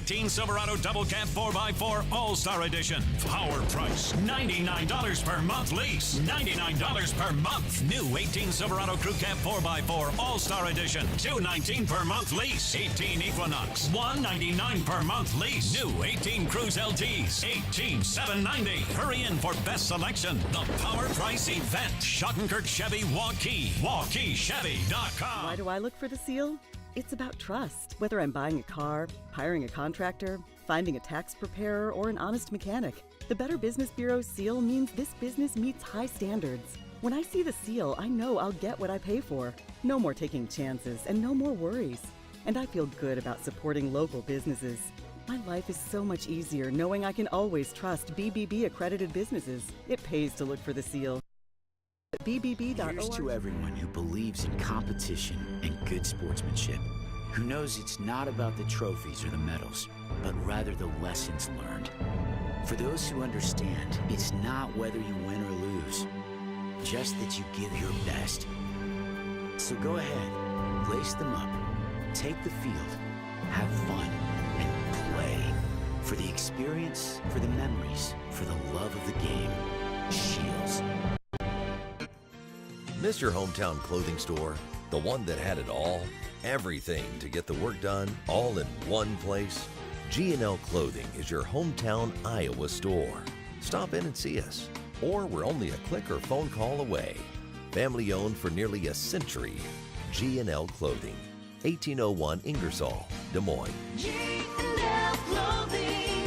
18 Silverado Double Cab 4x4 All-Star Edition. Power price, $99 per month lease. $99 per month. New 18 Silverado Crew Cab 4x4 All-Star Edition. $219 per month lease. 18 Equinox, $199 per month lease. New 18 Cruise LTs, $18,790. Hurry in for best selection. The Power Price Event. Schottenkirk Chevy Waukee. WaukeeChevy.com. Why do I look for the seal? It's about trust. Whether I'm buying a car, hiring a contractor, finding a tax preparer, or an honest mechanic, the Better Business Bureau's seal means this business meets high standards. When I see the seal, I know I'll get what I pay for. No more taking chances and no more worries. And I feel good about supporting local businesses. My life is so much easier knowing I can always trust BBB accredited businesses. It pays to look for the seal. BBB.org. Here's to everyone who believes in competition and good sportsmanship, who knows it's not about the trophies or the medals, but rather the lessons learned. For those who understand, it's not whether you win or lose, just that you give your best. So go ahead, lace them up, take the field, have fun, and play. For the experience, for the memories, for the love of the game. Shields. Miss your hometown clothing store? The one that had it all? Everything to get the work done, all in one place? G&L Clothing is your hometown Iowa store. Stop in and see us. Or we're only a click or phone call away. Family owned for nearly a century. G&L Clothing, 1801 Ingersoll, Des Moines. G&L Clothing,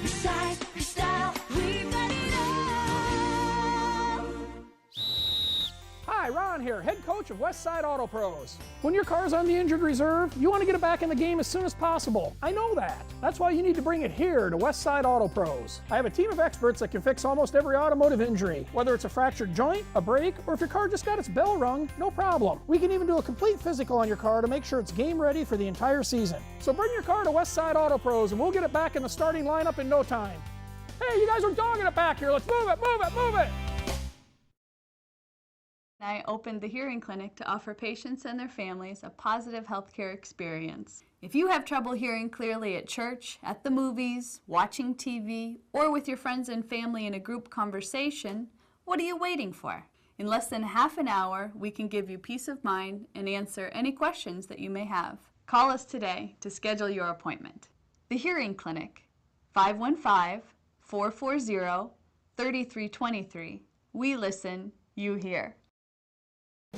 your size, your style, we've got it all. Hi, Ron here, head coach of Westside Auto Pros. When your car's on the injured reserve, you want to get it back in the game as soon as possible. I know that. That's why you need to bring it here to Westside Auto Pros. I have a team of experts that can fix almost every automotive injury. Whether it's a fractured joint, a brake, or if your car just got its bell rung, no problem. We can even do a complete physical on your car to make sure it's game ready for the entire season. So bring your car to Westside Auto Pros and we'll get it back in the starting lineup in no time. Hey, you guys are dogging it back here. Let's move it, move it, move it. I opened the hearing clinic to offer patients and their families a positive healthcare experience. If you have trouble hearing clearly at church, at the movies, watching TV, or with your friends and family in a group conversation, what are you waiting for? In less than half an hour, we can give you peace of mind and answer any questions that you may have. Call us today to schedule your appointment. The Hearing Clinic, 515-440-3323. We listen, you hear.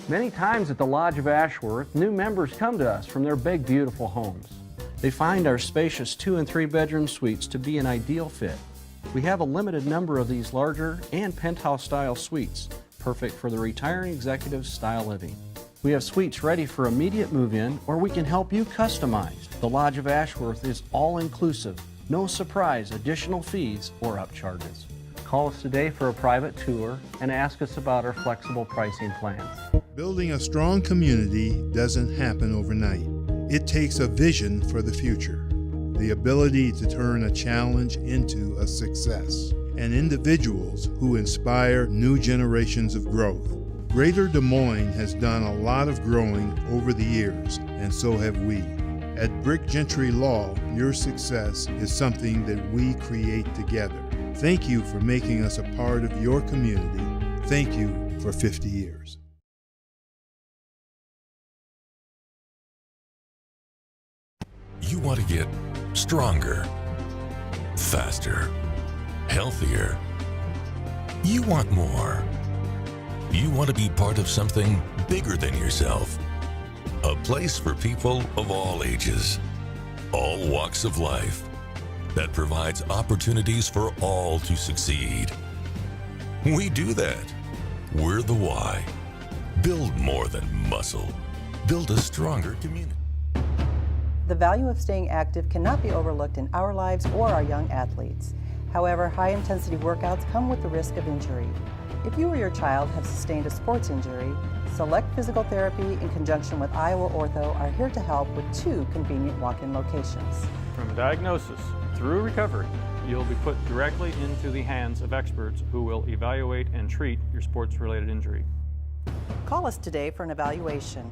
Many times at the Lodge of Ashworth, new members come to us from their big, beautiful homes. They find our spacious 2- and 3-bedroom suites to be an ideal fit. We have a limited number of these larger and penthouse-style suites, perfect for the retiring executive style living. We have suites ready for immediate move-in, or we can help you customize. The Lodge of Ashworth is all-inclusive, no surprise additional fees or upcharges. Call us today for a private tour and ask us about our flexible pricing plans. Building a strong community doesn't happen overnight. It takes a vision for the future, the ability to turn a challenge into a success, and individuals who inspire new generations of growth. Greater Des Moines has done a lot of growing over the years, and so have we. At Brick Gentry Law, your success is something that we create together. Thank you for making us a part of your community. Thank you for 50 years. You want to get stronger, faster, healthier. You want more. You want to be part of something bigger than yourself. A place for people of all ages, all walks of life, that provides opportunities for all to succeed. We do that. We're the why. Build more than muscle. Build a stronger community. The value of staying active cannot be overlooked in our lives or our young athletes. However, high-intensity workouts come with the risk of injury. If you or your child have sustained a sports injury, Select Physical Therapy in conjunction with Iowa Ortho are here to help with 2 convenient walk-in locations. From diagnosis through recovery, you'll be put directly into the hands of experts who will evaluate and treat your sports-related injury. Call us today for an evaluation.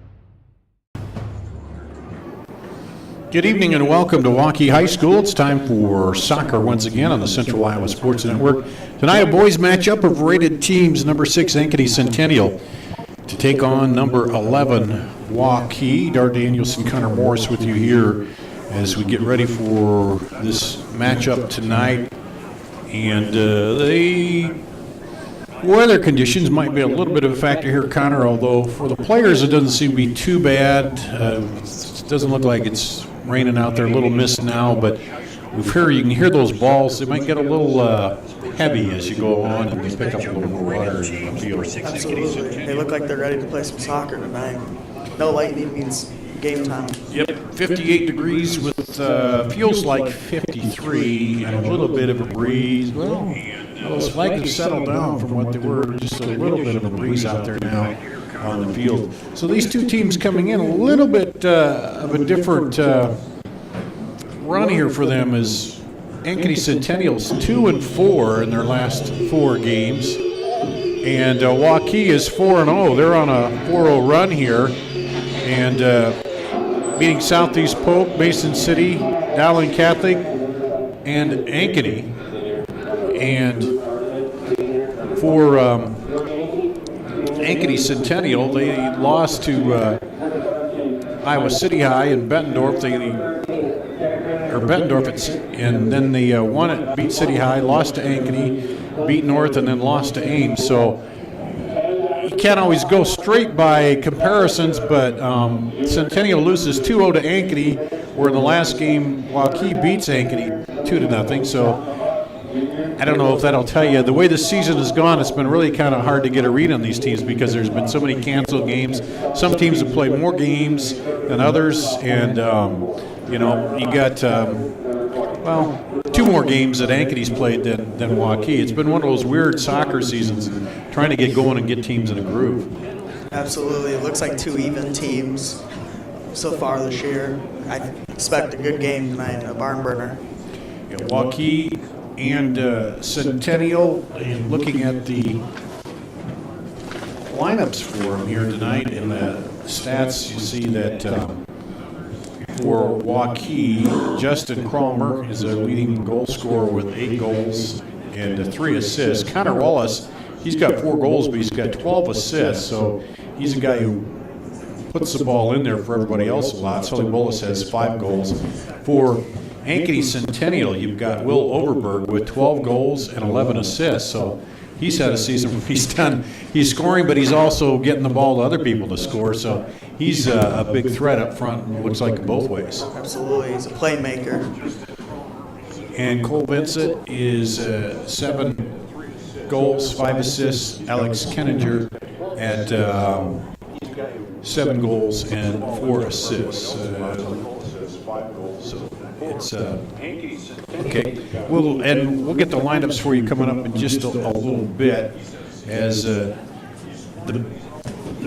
Good evening and welcome to Waukee High School. It's time for soccer once again on the Central Iowa Sports Network. Tonight a boys matchup of rated teams, number 6 Ankeny Centennial to take on number 11 Waukee. Dar Danielson, Connor Morris with you here as we get ready for this matchup tonight. And the weather conditions might be a little bit of a factor here, Connor, although for the players it doesn't seem to be too bad. It doesn't look like it's raining out there, a little mist now, but you can hear those balls. They might get a little heavy as you go on, and they pick up a little more water in the field. Absolutely. They look like they're ready to play some soccer tonight. No lightning means game time. Yep, 58 degrees with feels like 53 and a little bit of a breeze. Well, those flags have settled down from what they were, just a little bit of a breeze out there now on the field. So these two teams coming in a little bit of a different run here for them as Ankeny Centennial's 2-4 in their last 4 games. And Waukee is 4-0. They're on a 4-0 run here. And beating Southeast Polk, Mason City, Dowling Catholic, and Ankeny. And for Ankeny Centennial, they lost to Iowa City High and Bettendorf. And then they won it, beat City High, lost to Ankeny, beat North, and then lost to Ames. So you can't always go straight by comparisons, but Centennial loses 2-0 to Ankeny, where in the last game Waukee beats Ankeny 2-0. So I don't know if that'll tell you. The way the season has gone, it's been really kind of hard to get a read on these teams because there's been so many canceled games. Some teams have played more games than others, and you got 2 more games that Ankeny's played than Waukee. It's been one of those weird soccer seasons, trying to get going and get teams in a groove. Absolutely. It looks like 2 even teams so far this year. I expect a good game tonight, a barn burner. Yeah, Waukee and Centennial, and looking at the lineups for them here tonight in the stats, you see that for Waukee, Justin Cromer is a leading goal scorer with 8 goals and 3 assists. Connor Wallace, he's got 4 goals, but he's got 12 assists, so he's a guy who puts the ball in there for everybody else a lot. Sully Wallace has 5 goals. For Ankeny Centennial, you've got Will Overberg with 12 goals and 11 assists. So he's had a season where he's scoring, but he's also getting the ball to other people to score. So he's a big threat up front, and looks like both ways. Absolutely. He's a playmaker. And Cole Vincent is 7 goals, 5 assists. Alex Kenninger at 7 goals and 4 assists. So it's okay. We'll get the lineups for you coming up in just a little bit. As the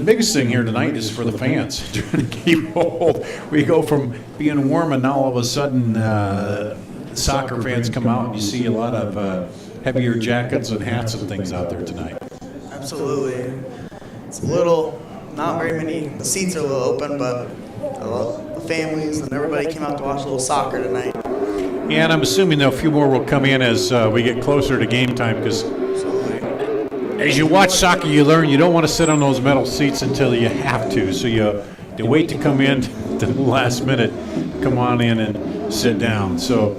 biggest thing here tonight is for the fans trying to keep hold. We go from being warm, and now all of a sudden soccer fans come out, and you see a lot of heavier jackets and hats and things out there tonight. Absolutely. It's a little, not very many. The seats are a little open, but the families and everybody came out to watch a little soccer tonight. Yeah, and I'm assuming a few more will come in as we get closer to game time, because as you watch soccer, you learn you don't want to sit on those metal seats until you have to. So you wait to come in to the last minute, come on in and sit down. So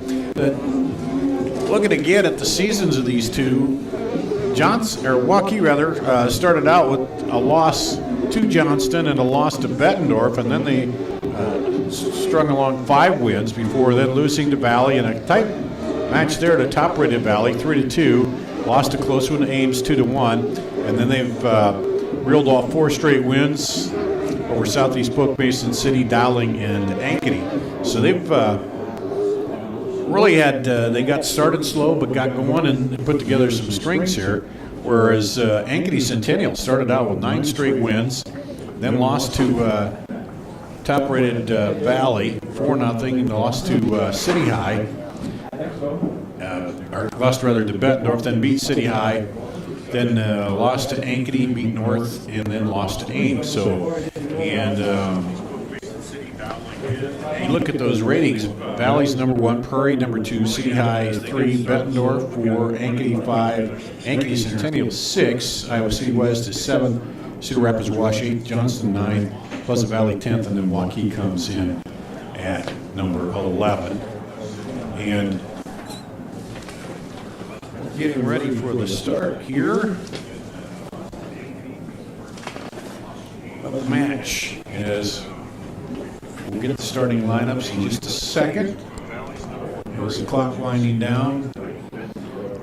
looking again at the seasons of these two, Waukee started out with a loss to Johnston and a loss to Bettendorf, and then they strung along 5 wins before then losing to Valley in a tight match there to top-rated Valley, 3-2. Lost to close one to Ames, 2-1, and then they've reeled off 4 straight wins over Southeast Polk, Mason City, Dowling, and Ankeny. So they've really had they got started slow but got going and put together some strings here. Whereas Ankeny Centennial started out with 9 straight wins, then lost to top-rated Valley 4-0, and lost to City High. Lost to Bettendorf, then beat City High, then lost to Ankeny, beat North, and then lost to Ames. So, and you look at those ratings, Valley's number 1, Prairie number 2, City High 3, Bettendorf 4, Ankeny 5, Ankeny Centennial 6, Iowa City West is 7, Cedar Rapids Wash 8, Johnston 9, Pleasant Valley 10th, and then Waukee comes in at number 11. And getting ready for the start here of the match as we'll get the starting lineups in just a second. There's the clock winding down,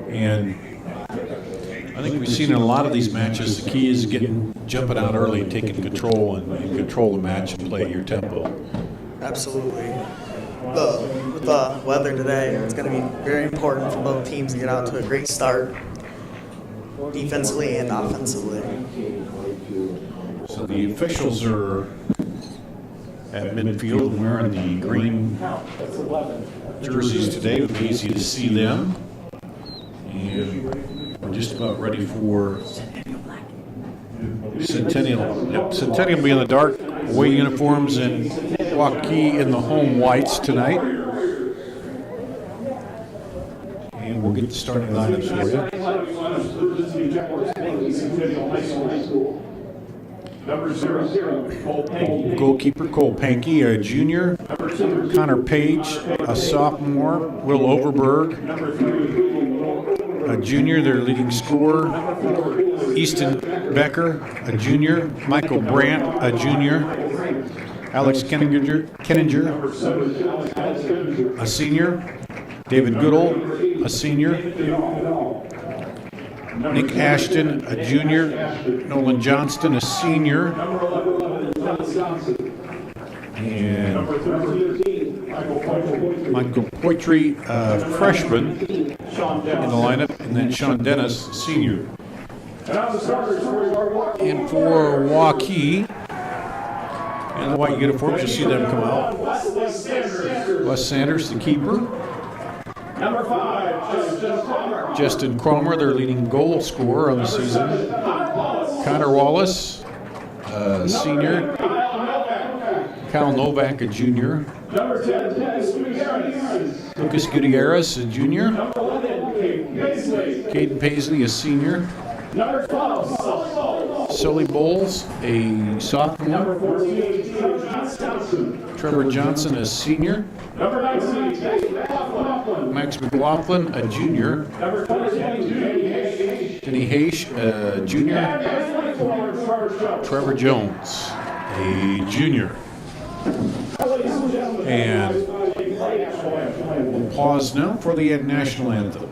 and I think we've seen in a lot of these matches the key is jumping out early and taking control and control the match and play your tempo. Absolutely. With the weather today, it's going to be very important for both teams to get out to a great start, defensively and offensively. So the officials are at midfield wearing the green jerseys today. It would be easy to see them. And we're just about ready for Centennial. Yep, Centennial will be in the dark away uniforms and Waukee in the home whites tonight. And we'll get the starting lineups for you. Number 00, Cole Pankey. Goalkeeper Cole Pankey, a junior. Connor Page, a sophomore. Will Overberg, a junior, their leading scorer. Easton Becker, a junior. Michael Brandt, a junior. Alex Kenninger, a senior. David Goodall, a senior. Nick Ashton, a junior. Nolan Johnston, a senior. And Michael Poitry, a freshman in the lineup. And then Sean Dennis, senior. And for Waukee, and the white uniforms, you'll see them come out. Wes Sanders, the keeper. Number 5, Justin Cromer, their leading goal scorer on the season. Connor Wallace, senior. Kyle Novak, a junior. Number 10, Lucas Gutierrez, a junior. Caden Paisley, a senior. Number 12, Sully Bowles, a sophomore. Trevor Johnson, a senior. Number 19, Max McLaughlin, a junior. Denny Haish, a junior. Trevor Jones, a junior. And we'll pause now for the national anthem.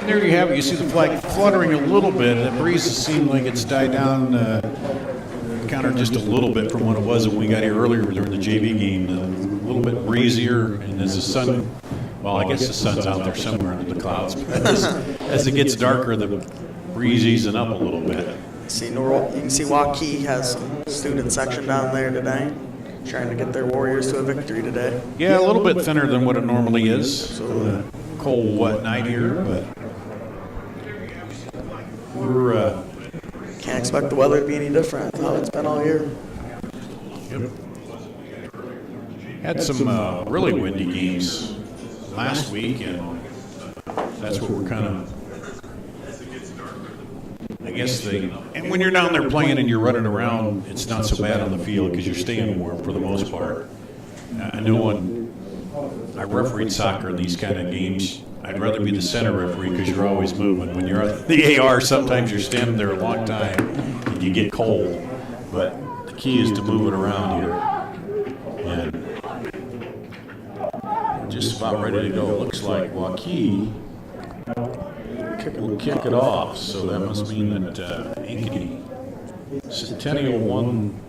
There you have it. You see the flag fluttering a little bit. The breeze seemed like it's died down, countered just a little bit from what it was when we got here earlier during the JV game. A little bit breezier, and as the sun, well, I guess the sun's out there somewhere under the clouds. But as it gets darker, the breeze easing up a little bit. You can see Waukee has some student section down there today, trying to get their Warriors to a victory today. Yeah, a little bit thinner than what it normally is. So cold, wet night here, but we're can't expect the weather to be any different than how it's been all year. Yep. Had some really windy games last week, and that's what we're kind of, I guess and when you're down there playing and you're running around, it's not so bad on the field because you're staying warm for the most part. I know when I refereed soccer in these kind of games, I'd rather be the center referee because you're always moving. When you're at the AR, sometimes you're standing there a long time and you get cold. But the key is to move it around here. And we're just about ready to go. It looks like Waukee will kick it off. So that must mean that Ankeny, Centennial won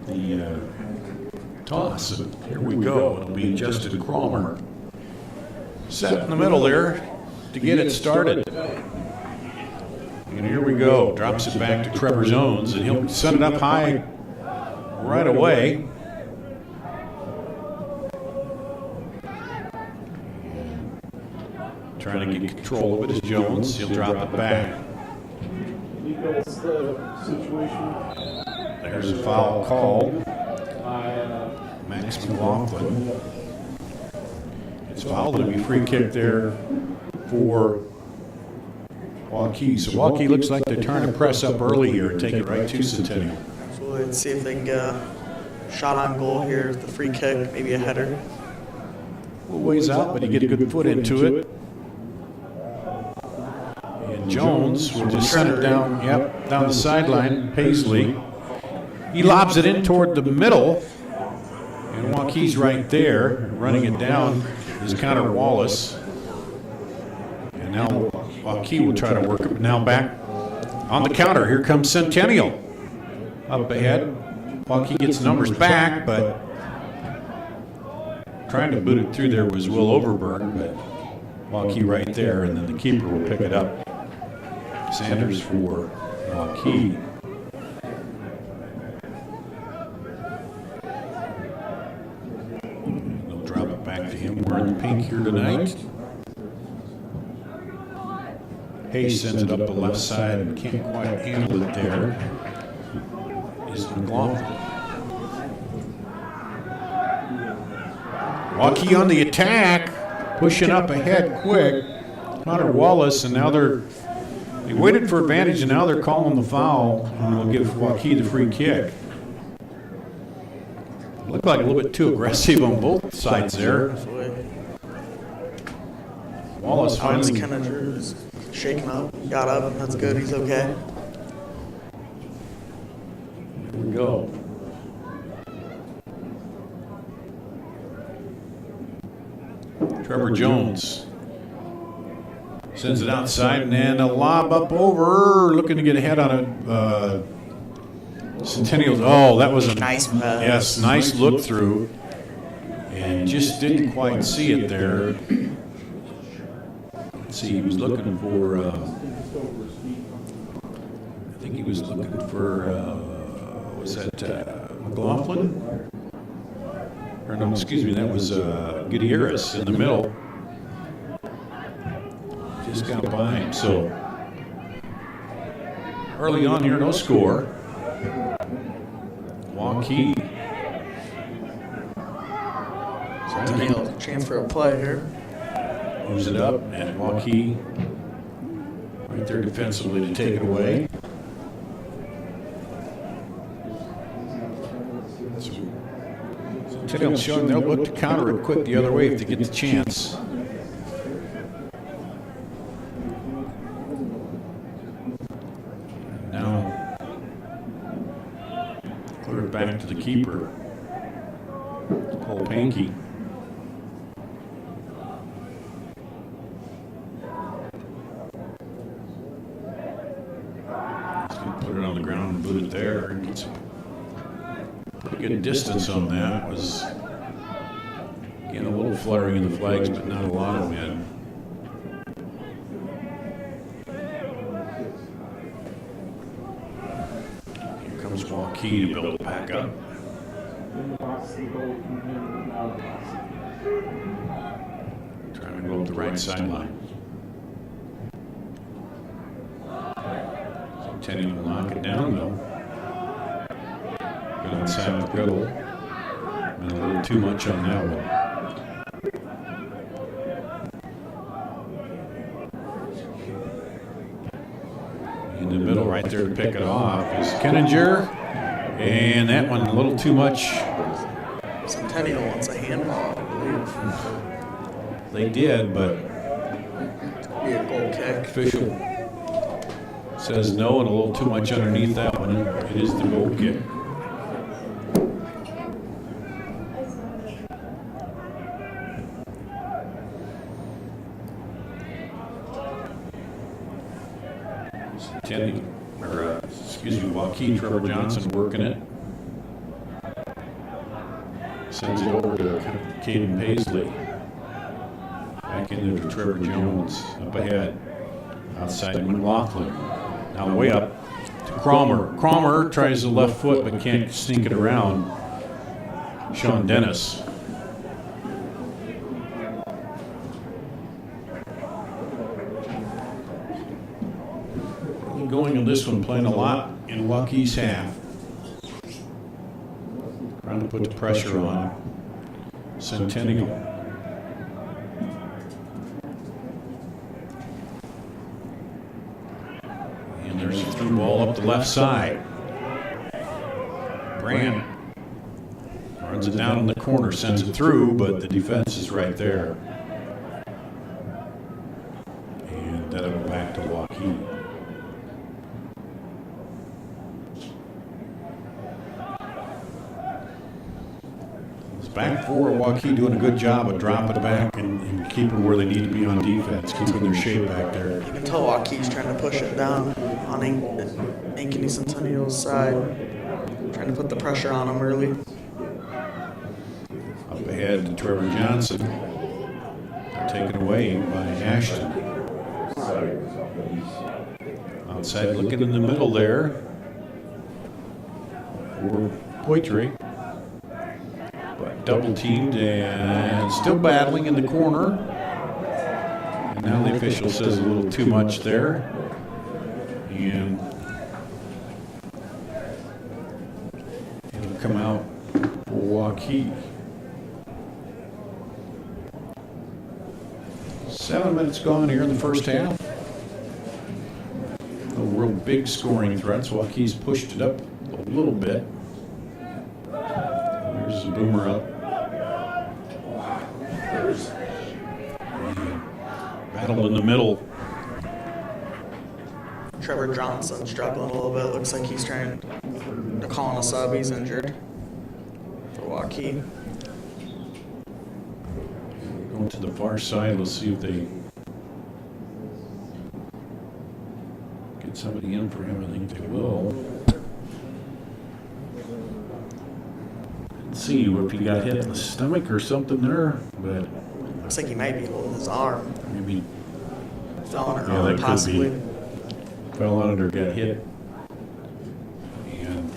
the toss. And here we go. It'll be Justin Cromer set in the middle there to get it started. And here we go. Drops it back to Trevor Jones, and he'll set it up high right away. Trying to get control of it is Jones. He'll drop it back. There's a foul called. Max McLaughlin. It's fouled. It'll be free kick there for Waukee. So Waukee looks like they're trying to press up early here and take it right to Centennial. So let's see if they can get a shot on goal here, the free kick, maybe a header. A little ways out, but he get a good foot into it. And Jones will just send it down, down the sideline. Paisley. He lobs it in toward the middle. And Waukee's right there. Running it down is Connor Wallace. And now Waukee will try to work it. Now back on the counter. Here comes Centennial. Up ahead. Waukee gets numbers back, but trying to boot it through there was Will Overberg, but Waukee right there, and then the keeper will pick it up. Sanders for Waukee. They'll drop it back to him. We're in the pink here tonight. Hayes sends it up the left side and can't quite handle it there. Is McLaughlin. Waukee on the attack, pushing up ahead quick. Connor Wallace, and now they waited for advantage, and now they're calling the foul, and they'll give Waukee the free kick. Looked like a little bit too aggressive on both sides there. Wallace finally kind of shaking up, got up, that's good, he's okay. Here we go. Trevor Jones sends it outside, and then a lob up over, looking to get ahead on it. Centennial. Oh, that was a nice pass. Yes, nice look through, and just didn't quite see it there. Let's see, he was looking for. I think he was looking for. Was that McLaughlin? Or no, excuse me, that was Gutierrez in the middle. Just got by him. So early on here, no score. Waukee. Centennial chance for a play here. Moves it up, and Waukee right there defensively to take it away. Centennial showing they'll look to counter it quick the other way if they get the chance. Now, clear it back to the keeper, Cole Pankey. He's going to put it on the ground and boot it there. And get some pretty good distance on that. Was again a little fluttering in the flags, but not a lot of wind. Here comes Waukee to build it back up. Trying to go up the right sideline. Centennial will knock it down though. Got inside the griddle. And a little too much on that one. In the middle right there to pick it off is Kenninger. And that one a little too much. Centennial wants a handball, I believe. They did, but Be a goal kick. official says no and a little too much underneath that one. It is the goal kick. Waukee, Trevor Johnson working it. Sends it over to Caden Paisley. Back into Trevor Jones. Up ahead. Outside McLaughlin. Now way up to Cromer. Cromer tries the left foot but can't sneak it around. Sean Dennis. Going on this one, playing a lot in Waukee's half. Trying to put the pressure on Centennial. And there's a through ball up the left side. Brand runs it down in the corner, sends it through, but the defense is right there. And that'll go back to Waukee. Back four, Waukee doing a good job of dropping back and keeping where they need to be on defense, keeping their shape back there. You can tell Waukee's trying to push it down on Ankeny Centennial's side, trying to put the pressure on them early. Up ahead to Trevor Johnson. Taken away by Ashton. Outside looking in the middle there for Poitry. Double teamed and still battling in the corner. And now the official says a little too much there. And it'll come out for Waukee. 7 minutes gone here in the first half. No real big scoring threats. Waukee's pushed it up a little bit. There's a boomer up. Battle in the middle. Trevor Johnson struggling a little bit. Looks like he's trying to call on a sub. He's injured for Waukee. Going to the far side. Let's see if they get somebody in for him. I think they will. Let's see if he got hit in the stomach or something there, but looks like he might be holding his arm. Maybe fell on it, yeah, that possibly. could be. Fell on it or got hit. And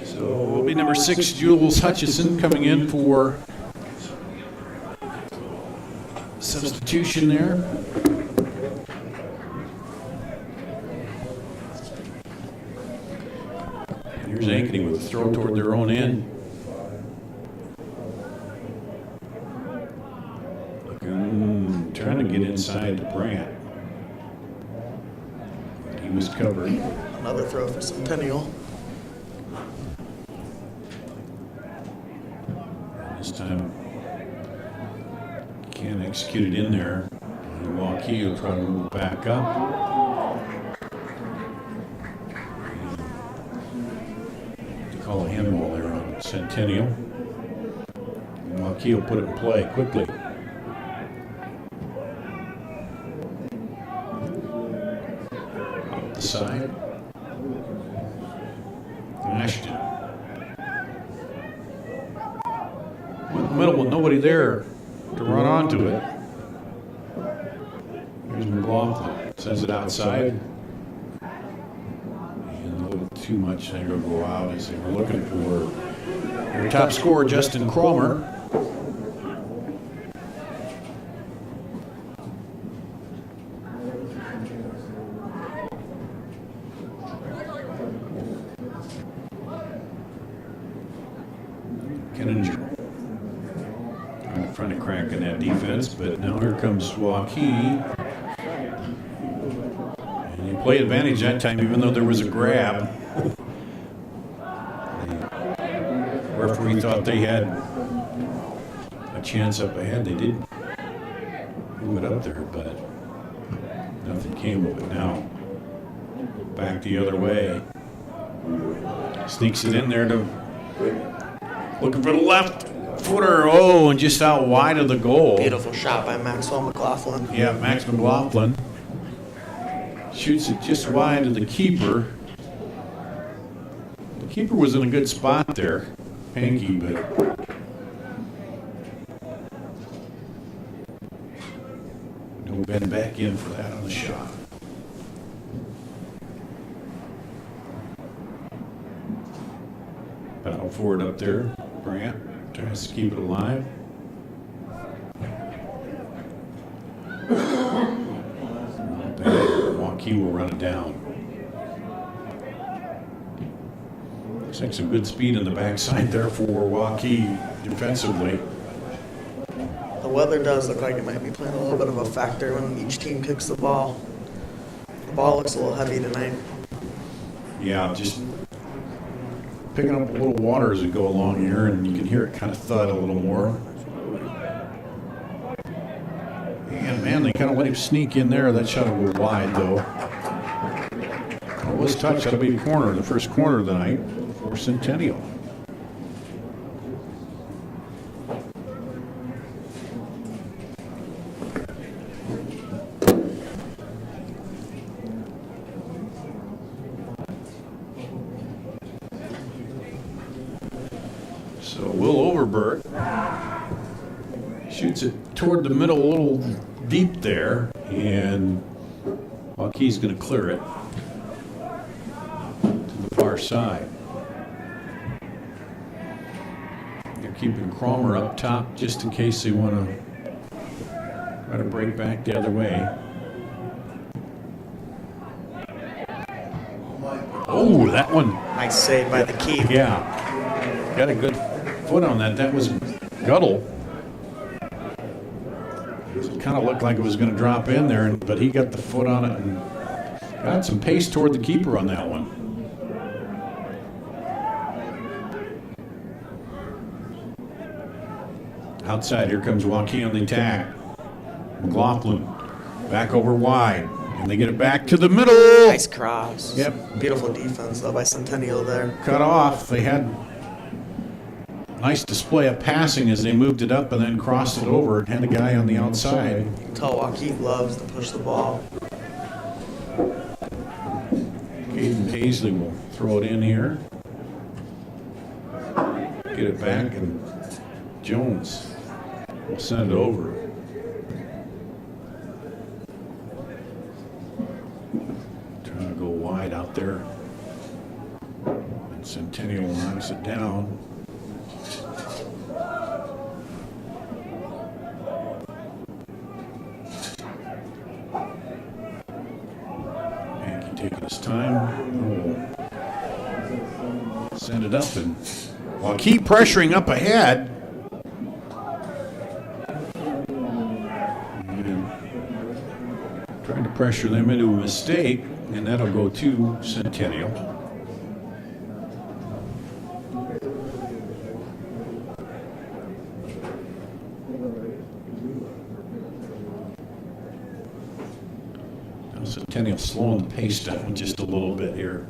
so it'll be number 6, Jules Hutchison, coming in for substitution there. Here's Ankeny with a throw toward their own end. Trying to get inside to Brant. He was covered. Another throw for Centennial. This time, can't execute it in there. And Waukee will try to move back up. Call a handball there on Centennial. And Waukee will put it in play quickly. Up the side. Ashton. In the middle with nobody there to run onto it. Here's McLaughlin. Sends it outside. Too much there will go out as they were looking for their top scorer, Justin Cromer. Kenninger trying to crack in that defense, but now here comes Waukee. And he played advantage that time, even though there was a grab. The referee thought they had a chance up ahead. They did move it up there, but nothing came of it. Now back the other way. Sneaks it in there to looking for the left footer. Oh, and just out wide of the goal. Beautiful shot by Maxwell McLaughlin. Yeah, Max McLaughlin shoots it just wide of the keeper. The keeper was in a good spot there, Pankey, but no bend back in for that on the shot. Battle forward up there. Brant tries to keep it alive. Waukee will run it down. Looks like some good speed in the backside there for Waukee defensively. The weather does look like it might be playing a little bit of a factor when each team kicks the ball. The ball looks a little heavy tonight. Yeah, just picking up a little water as we go along here, and you can hear it kind of thud a little more. And man, they kind of let him sneak in there. That shot will go wide though. It was touched. That'll be a corner, the first corner of the night for Centennial. So Will Overberg shoots it toward the middle, a little deep there, and Waukee's going to clear it to the far side. They're keeping Cromer up top just in case they want to try to break back the other way. Oh, that one. Nice save by the keeper. Yeah. Got a good foot on that. That was Guttle. It kind of looked like it was going to drop in there, but he got the foot on it and got some pace toward the keeper on that one. Outside, here comes Waukee on the attack. McLaughlin back over wide, and they get it back to the middle. Nice cross. Yep. Beautiful defense though by Centennial there. Cut off. They had nice display of passing as they moved it up and then crossed it over and had a guy on the outside. You can tell Waukee loves to push the ball. Caden Paisley will throw it in here. Get it back, and Jones will send it over. Trying to go wide out there. And Centennial knocks it down. Taking his time. Send it up, and Waukee pressuring up ahead. And trying to pressure them into a mistake, and that'll go to Centennial. Centennial slowing the pace down just a little bit here.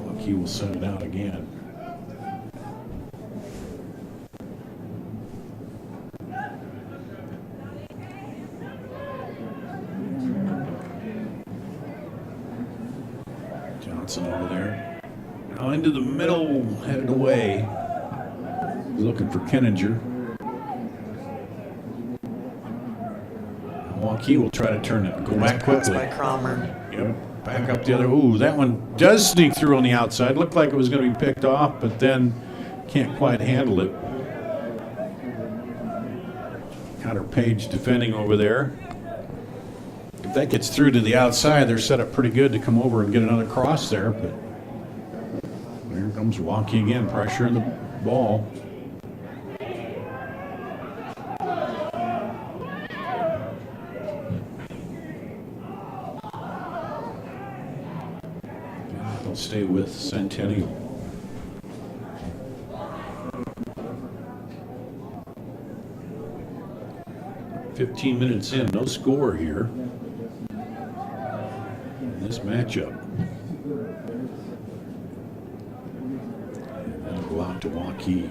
Waukee will send it out again. Johnson over there. Now into the middle, headed away. Looking for Kenninger. Waukee will try to turn it and go back quickly. By Cromer. Yep, back up the other. Ooh, that one does sneak through on the outside. Looked like it was going to be picked off, but then can't quite handle it. Connor Page defending over there. If that gets through to the outside, they're set up pretty good to come over and get another cross there, but here comes Waukee again, pressuring the ball. They'll stay with Centennial. "15 minutes in, no score here in this matchup." And that'll go out to Waukee.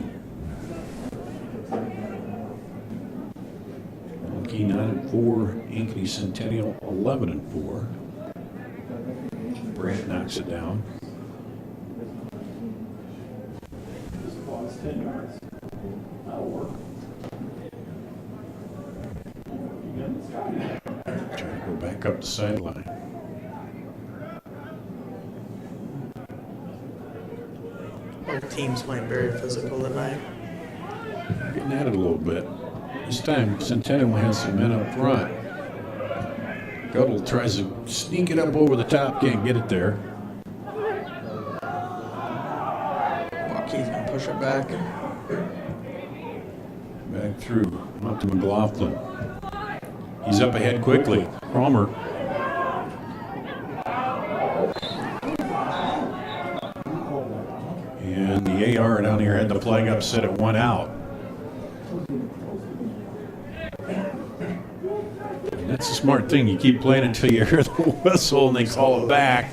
Waukee 9-4, Ankeny Centennial 11-4. Brant knocks it down. This ball is 10 yards. That'll work. Trying to go back up the sideline. Both teams playing very physical tonight. Getting at it a little bit. This time, Centennial has some men up front. Guttle tries to sneak it up over the top, can't get it there. Waukee's gonna push it back. Back through, up to McLaughlin. He's up ahead quickly. Cromer. And the AR down here had the flag up, set it 1 out. And that's a smart thing. You keep playing until you hear the whistle and they call it back.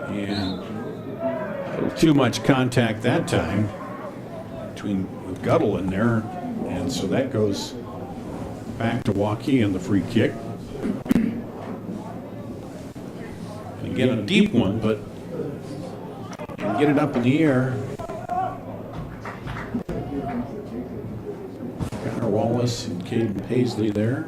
And a little too much contact that time between Guttle in there. And so that goes back to Waukee and the free kick. And again, a deep one, but can get it up in the air. Connor Wallace and Caden Paisley there.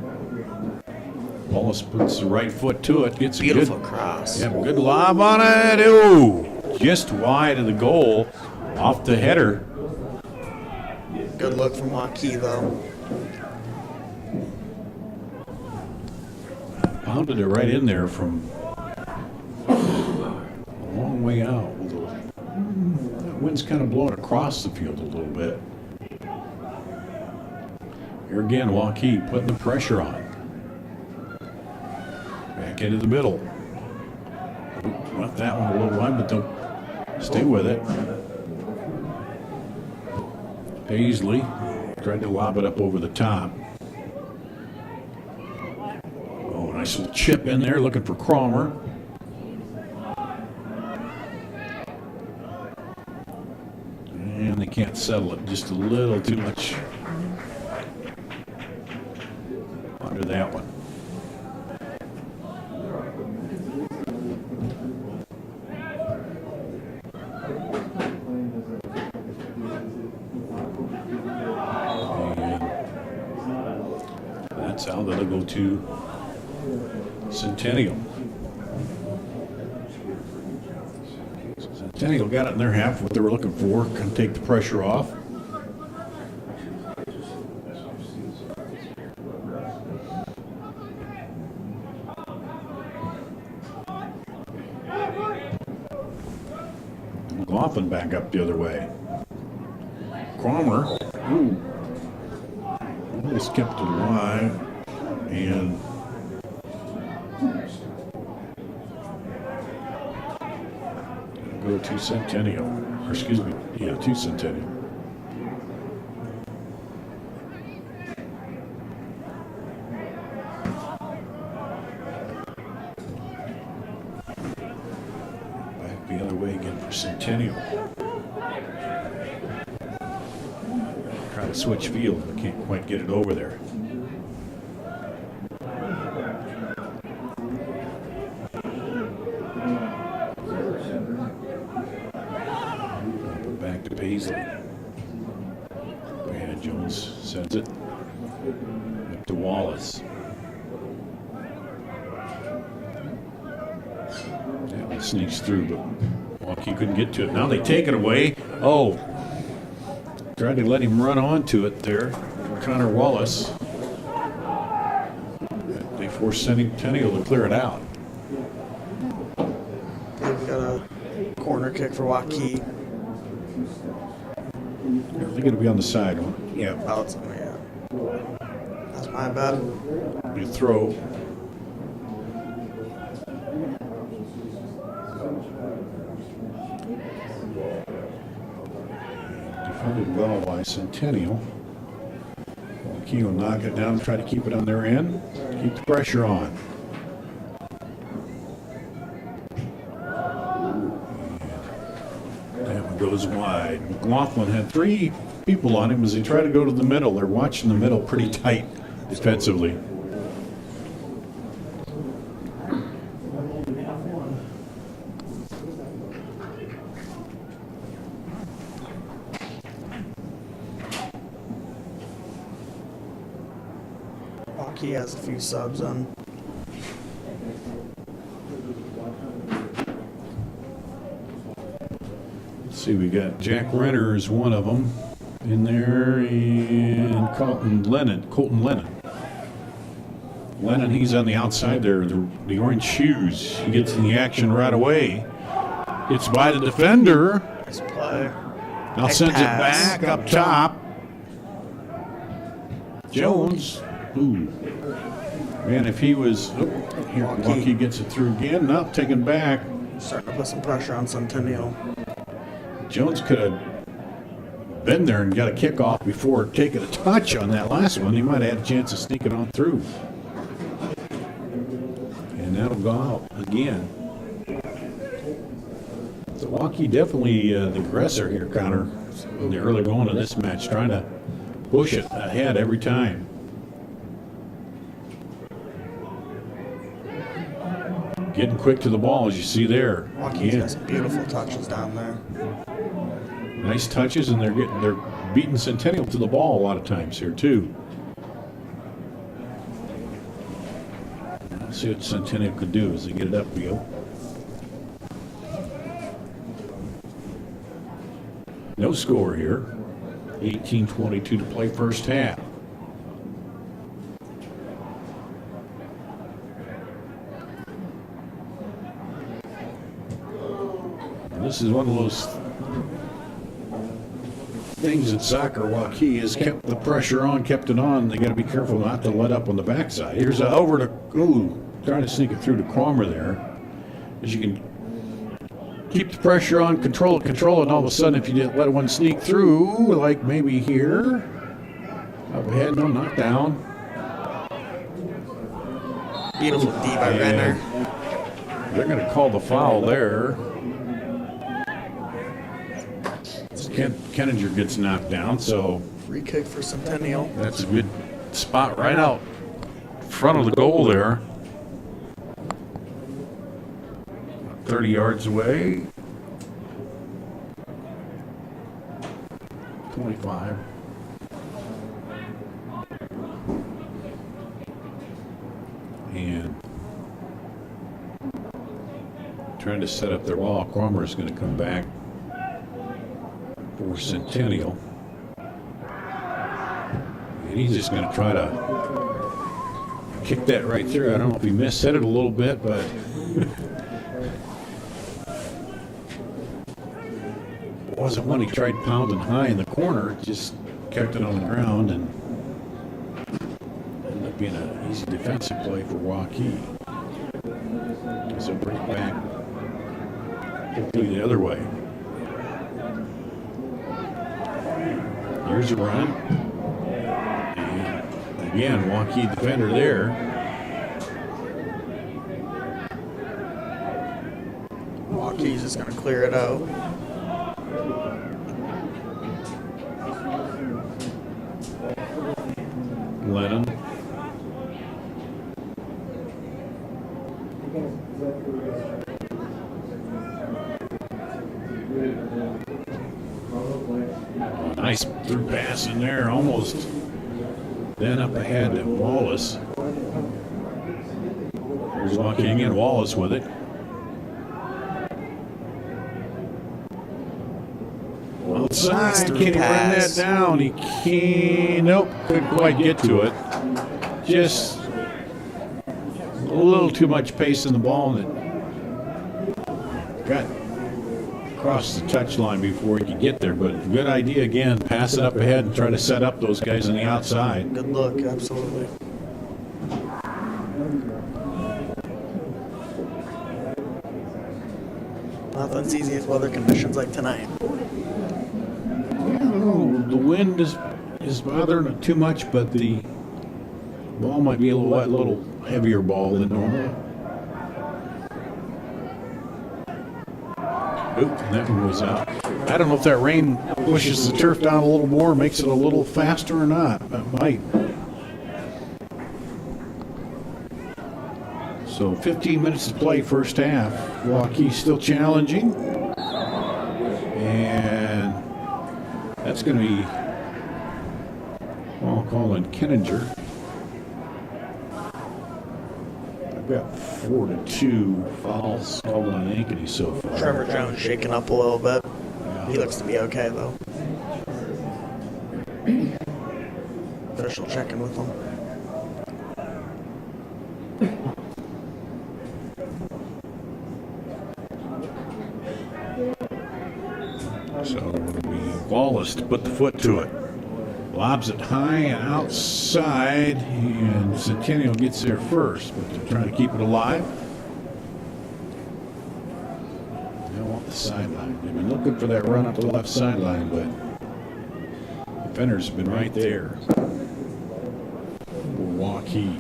Wallace puts the right foot to it. Gets Beautiful a good cross. Yeah, good lob on it. Ooh, just wide of the goal, off the header. Good look from Waukee, though. Pounded it right in there from a long way out. That wind's kind of blowing across the field a little bit. Here again, Waukee putting the pressure on. Back into the middle. Left that one a little wide, but they'll stay with it. Paisley tried to lob it up over the top. Oh, nice little chip in there, looking for Cromer. And they can't settle it, just a little too much under that one. That's how they'll go to Centennial. Centennial got it in their half, what they were looking for, can take the pressure off. McLaughlin back up the other way. Cromer, ooh, almost kept it alive, and go to Centennial, or excuse me, yeah, to Centennial. Back the other way again for Centennial. Try to switch field, but can't quite get it over there. Back to Paisley. And Jones sends it up to Wallace. That one sneaks through, but Waukee couldn't get to it. Now they take it away. Oh, tried to let him run onto it there. Connor Wallace. They forced Centennial to clear it out. We've got a corner kick for Waukee. They're going to be on the side one. Yeah. That's my bad. You throw. Defended well by Centennial. Waukee will knock it down, try to keep it on their end. Keep the pressure on. That one goes wide. McLaughlin had 3 people on him as they try to go to the middle. They're watching the middle pretty tight defensively. Waukee has a few subs on. Let's see, we got Jack Renner is one of them in there, and Colton Lennon. Lennon, he's on the outside there, the orange shoes. He gets in the action right away. It's by the defender. Nice play. Now Nice sends pass. it back up top. Jones. Ooh. Man, if he was... Oh, here, Waukee gets it through again. Now taken back. Starting to put some pressure on Centennial. Jones could have been there and got a kickoff before taking a touch on that last one. He might have had a chance of sneaking on through. And that'll go out again. So Waukee definitely the aggressor here, Connor, in the early going of this match, trying to push it ahead every time. Getting quick to the ball, as you see there. Waukee's got some beautiful touches down there. Nice touches, and they're beating Centennial to the ball a lot of times here too. Let's see what Centennial could do as they get it upfield. No score here. 18:22 to play first half. And this is one of those things in soccer. Waukee has kept the pressure on, kept it on. They got to be careful not to let up on the backside. Here's a over to trying to sneak it through to Cromer there. As you can keep the pressure on, control it, and all of a sudden, if you didn't let one sneak through, like maybe here, up ahead, no knockdown. Beautiful D by Renner. They're going to call the foul there. Kenninger gets knocked down, so Free kick for Centennial. that's a good spot right out front of the goal there. 30 yards away. 25. And trying to set up their ball. Cromer is going to come back for Centennial. And he's just going to try to kick that right through. I don't know if he misset it a little bit, but it wasn't one he tried pounding high in the corner. Just kept it on the ground and ended up being an easy defensive play for Waukee. So bring it back hopefully the other way. Here's a run. And again, Waukee defender there. Waukee's just going to clear it out. Lennon. Nice through pass in there, almost. Then up ahead to Wallace. Here's Waukee again, Wallace with it. Outside, can he run that down? He can't. Nope, couldn't quite get to it. Just little too much pace in the ball, and it got across the touchline before he could get there. But good idea again, pass it up ahead and try to set up those guys on the outside. Good look, absolutely. Nothing's easy with weather conditions like tonight. I don't know, the wind is bothering it too much, but the ball might be a little heavier ball than normal. Oop, and that one was out. I don't know if that rain pushes the turf down a little more, makes it a little faster or not. It might. So 15 minutes to play, first half. Waukee still challenging. And that's going to be Colin Kenninger. I've got 4-2 fouls called on Ankeny so far. Trevor Jones shaking up a little bit. Yeah. He looks to be okay, though. Official checking with him. So it'll be Wallace to put the foot to it. Lobs it high and outside, and Centennial gets there first, but they're trying to keep it alive. They don't want the sideline. They've been looking for that run up the left sideline, but defenders have been right there. Waukee.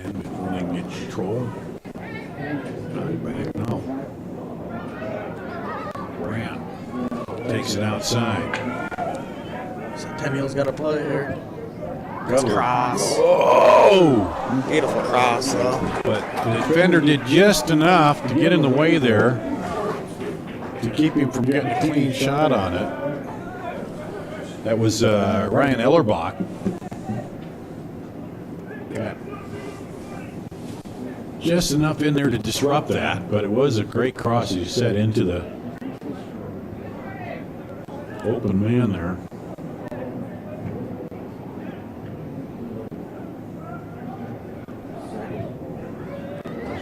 And before they can get control, back now. Grant takes it outside. Centennial's got to play here. That's cross. Whoa! Beautiful cross, though. But the defender did just enough to get in the way there to keep him from getting a clean shot on it. That was Ryan Ellerbach. Got just enough in there to disrupt that, but it was a great cross, as you said, into the open man there.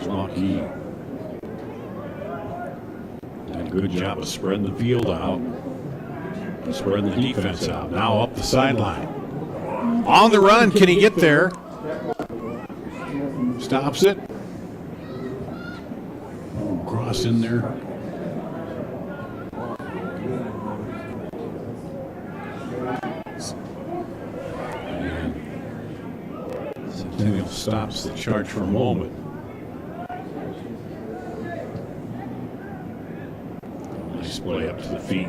Waukee did a good job of spreading the field out, spreading the defense out. Now up the sideline. On the run, can he get there? Stops it. Oh, cross in there. And Centennial stops the charge for a moment. Nice play up to the feet.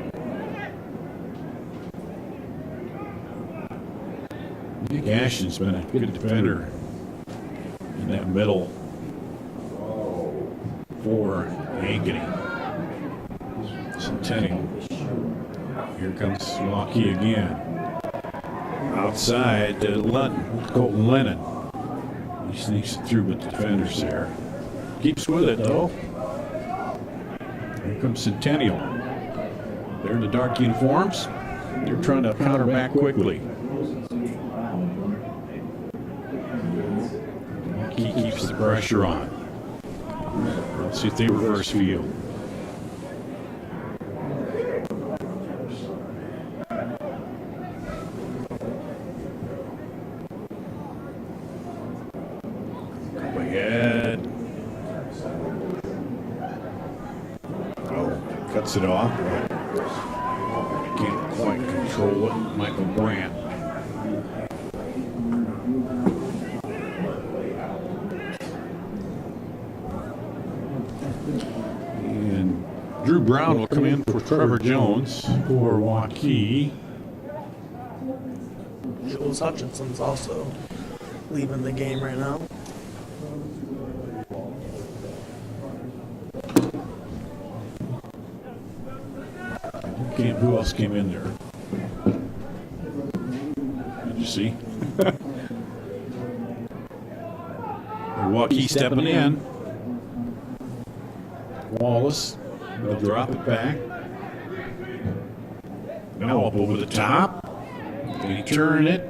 Nick Ashton's been a good defender in that middle for Ankeny. Centennial. Here comes Waukee again. Outside to Colton Lennon. He sneaks it through with the defenders there. Keeps with it though. Here comes Centennial. They're in the dark uniforms. They're trying to counter back quickly. He keeps the pressure on. Let's see if they reverse field. Up ahead. Oh, cuts it off. Can't quite control it. Michael Grant. Drew Brown will come in for Trevor Jones for Waukee. Jules Hutchinson's also leaving the game right now. Okay, who else came in there? Did you see? Waukee stepping in. Wallace. They'll drop it back. Now up over the top. Did he turn it?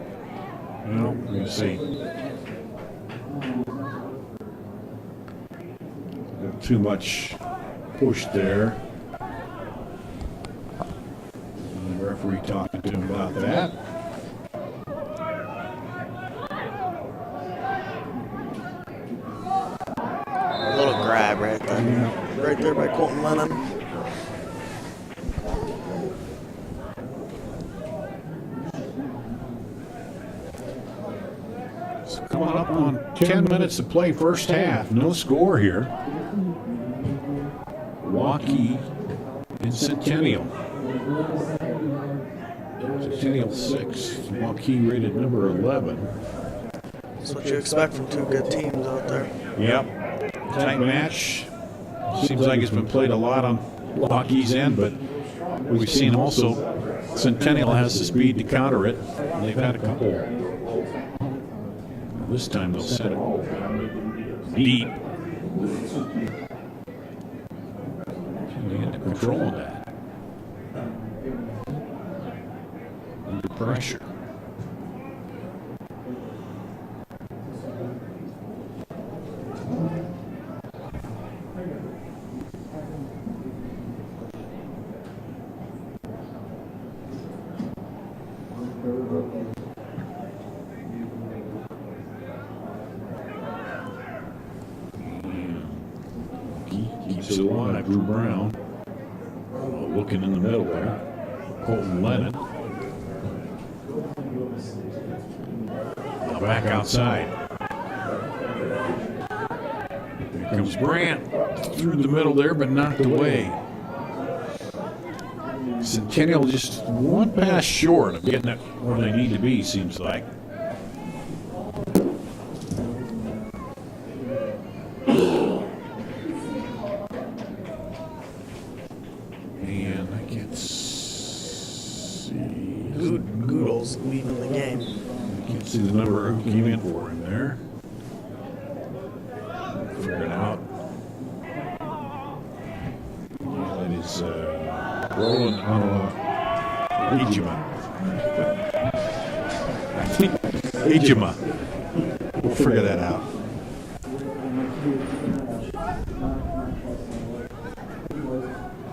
No, we're going to see. Too much push there. And the referee talking to him about that. A little grab right there. Yeah. Right there by Colton Lennon. It's coming up on 10 minutes to play first half. No score here. Waukee and Centennial. Centennial 6. Waukee rated number 11. That's what you expect from two good teams out there. Yep. Tight match. Seems like it's been played a lot on Waukee's end, but we've seen also Centennial has the speed to counter it. They've had a couple. This time they'll set it deep. They had to control that. Under pressure. Keeps it alive. Drew Brown looking in the middle there. Colton Lennon. Now back outside. Here comes Brandt through the middle there, but knocked away. Centennial just one pass short of getting it where they need to be, seems like. And I can't see. Goodle's leaving the game. I can't see the number who came in for him there. Figure it out. Yeah, that is Roland Ejima. I think Ejima. We'll figure that out.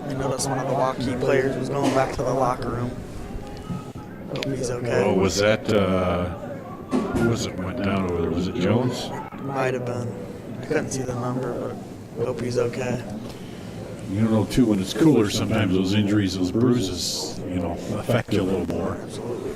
I noticed one of the Waukee players was going back to the locker room. Hope he's okay. Oh, was that, who was it went down over there? Was it Jones? Might have been. I couldn't see the number, but hope he's okay. You don't know, too, when it's cooler, sometimes those injuries, those bruises, you know, affect you a little more. Absolutely.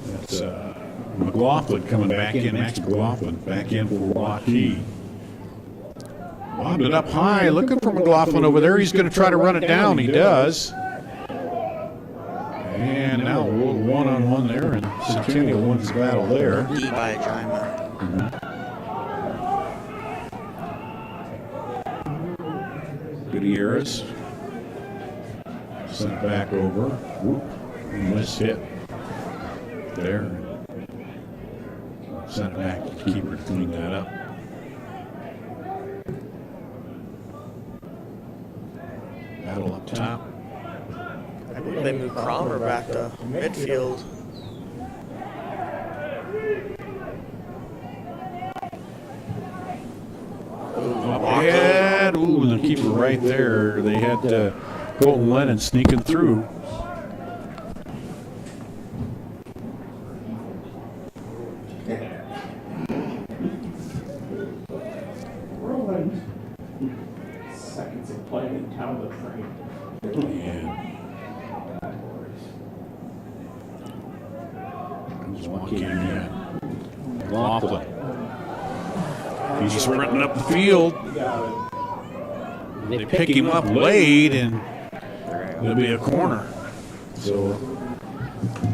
That's McLaughlin coming back in. Max McLaughlin back in for Waukee. Lobbed it up high, looking for McLaughlin over there. He's going to try to run it down. He does. And now one-on-one there, and Centennial wins the battle there. E by Jima. Gutierrez. Sent it back over. Whoop. Missed hit. There. Sent it back to the keeper to clean that up. Battle up top. I believe they moved Cromer back to midfield. Ahead. Ooh, the keeper right there. They had Colton Lennon sneaking through. Seconds of play in town of the train. He's walking in. Laughlin. He's sprinting up the field. They pick him up late, and it'll be a corner. So,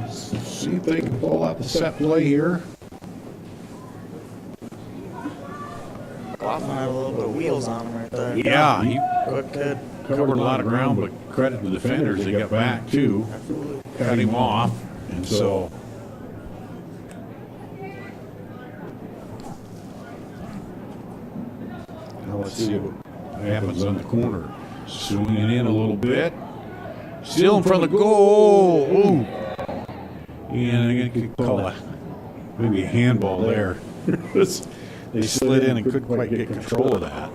see if they can pull out the set play here. McLaughlin have a little bit of wheels on him right there. Yeah, he Quick kid. covered a lot of ground, but credit to the defenders, they got back too. Absolutely. Cut him off, and so now let's see what happens on the corner. Swinging in a little bit. Still in front of the goal. Ooh. And I could call it maybe a handball there. They slid in and couldn't quite get control of that.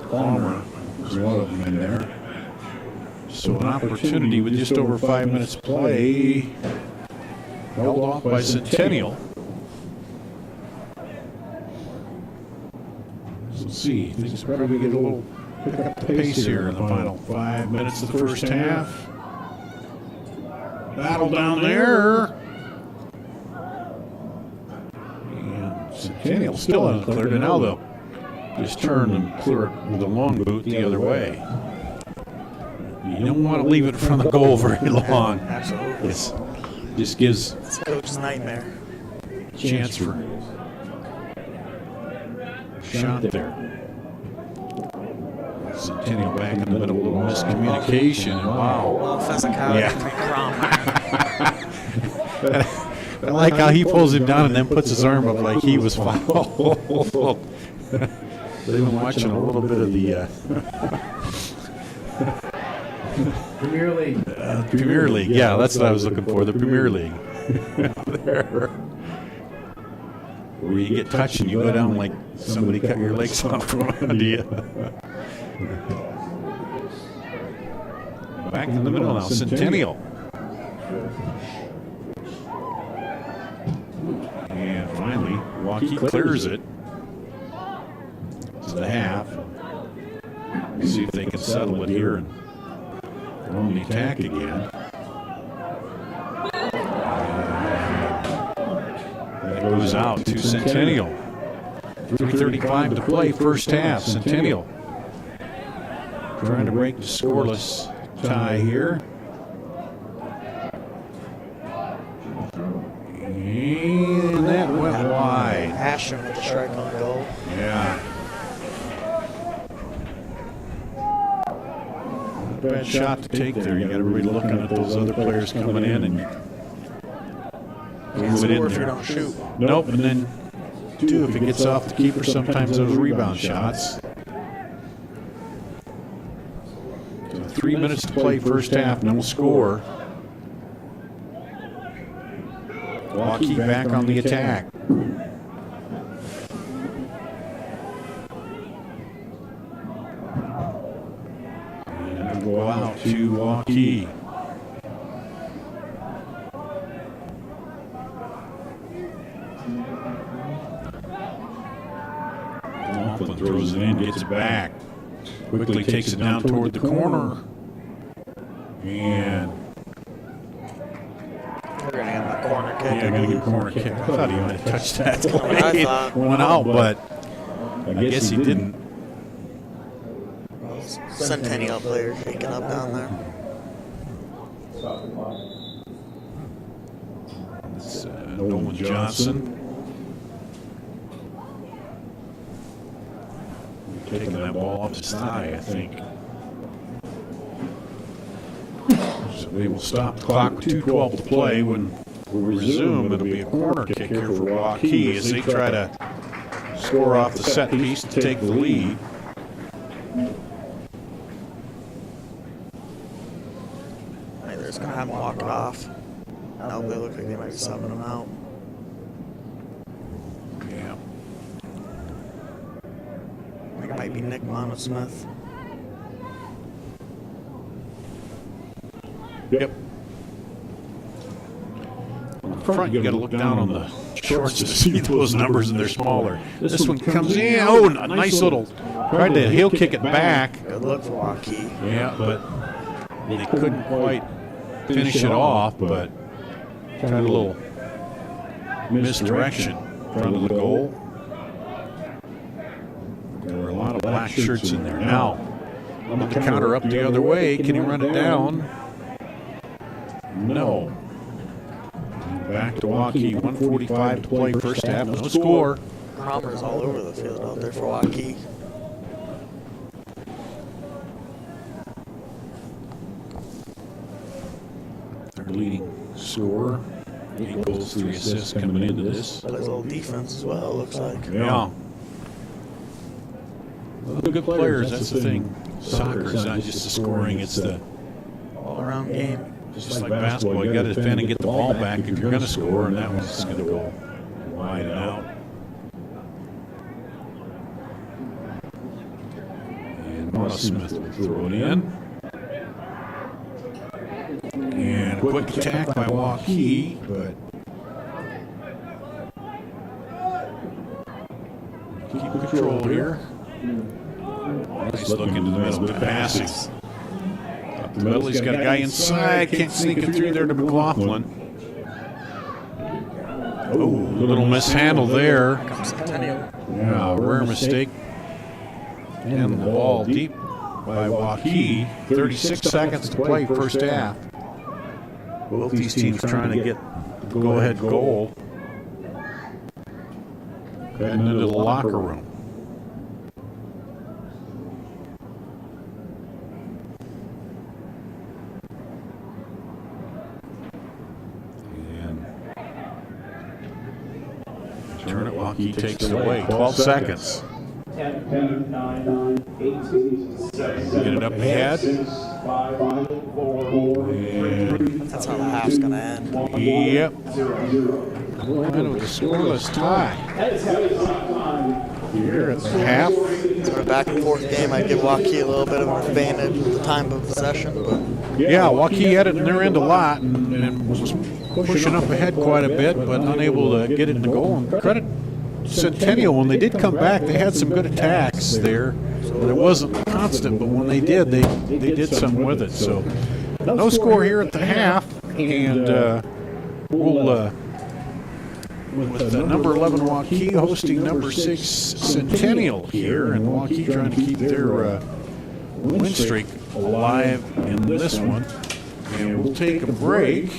Palmer was one of them in there. So an opportunity with just over 5 minutes play. Held off by Centennial. Let's see. Things probably get a little pick up the pace here in the final 5 minutes of the first half. Battle down there. And Centennial still uncleared, and now they'll just turn and clear it with a long boot the other way. You don't want to leave it in front of the goal very long. Absolutely. It just gives It's a coach's nightmare. a chance for a shot there. Centennial back in the middle, a little miscommunication, and wow. Well, physicality Yeah. can be wrong. I like how he pulls him down and then puts his arm up like he was fouled. They've been watching a little bit of the Premier League. Premier League. Yeah, that's what I was looking for, the Premier League. There. Where you get touched and you go down like somebody cut your legs off from under you. Back in the middle now, Centennial. And finally, Waukee clears it to the half. See if they can settle it here and go on the attack again. That goes out to Centennial. 3:35 to play, first half. Centennial trying to break the scoreless tie here. And that went wide. Ashton with the strike on goal. Yeah. Not a bad shot to take there. You got everybody looking at those other players coming in and move it in Score if you there. don't shoot. Nope, and then two, if it gets off the keeper, sometimes those rebound shots. So 3 minutes to play, first half, no score. Waukee back on the attack. And it'll go out to Waukee. Laughlin throws it in, gets it back. Quickly takes it down toward the corner. And We're going to get that corner kick. yeah, going to get a corner kick. I thought he might have touched that. That's what I thought. Went out, but I guess he didn't. Centennial player shaking up down there. It's Nolan Johnson. Taking that ball off his thigh, I think. So we will stop the clock with 2:12 to play. When we resume, it'll be a corner kick here for Waukee as they try to score off the set piece to take the lead. They're just going to have him walk it off. No, they look like they might be subbing him out. Yeah. I think it might be Nick Monosmith. Yep. Up front, you got to look down on the shorts to see those numbers, and they're smaller. This one comes in. Oh, a nice little. Tried to heel kick it back. Good look for Waukee. Yeah, but they couldn't quite finish it off, but tried a little misdirection in front of the goal. There were a lot of black shirts in there. Now, on the counter up the other way, can he run it down? No. Back to Waukee, 1:45 to play, first half, no score. Crommers all over the field out there for Waukee. Their leading scorer, 8 goals, 3 assists coming into this. Plays a little defense as well, looks like. Yeah. Well, good players, that's the thing. Soccer is not just the scoring, it's the all-around game. Just like basketball, you got to defend and get the ball back if you're going to score, and that one's just going to go wide and out. And Wallace Smith will throw it in. And a quick attack by Waukee, but keep control here. Nice look into the middle, good passing. Up the middle, he's got a guy inside, can't sneak it through there to McLaughlin. Oh, little mishandle there. Yeah, rare mistake. And the ball deep by Waukee. 36 seconds to play first half. Both these teams trying to get the go-ahead goal. Heading into the locker room. And turn it, Waukee takes it away. 12 seconds. 10, 9, 8, 7, Get it up ahead. 6, 5, 4, 3. That's how the half's going to end. Yep. Kind of a scoreless tie. Here at the half. Sort of back and forth game. I'd give Waukee a little bit of an advantage with the time of possession. But Yeah, Waukee had it in their end a lot and was pushing up ahead quite a bit, but unable to get it to goal. And credit Centennial, when they did come back, they had some good attacks there. But it wasn't constant, but when they did, they did something with it. So no score here at the half, and we'll with number 11 Waukee hosting number 6 Centennial here, and Waukee trying to keep their win streak alive in this one. And we'll take a break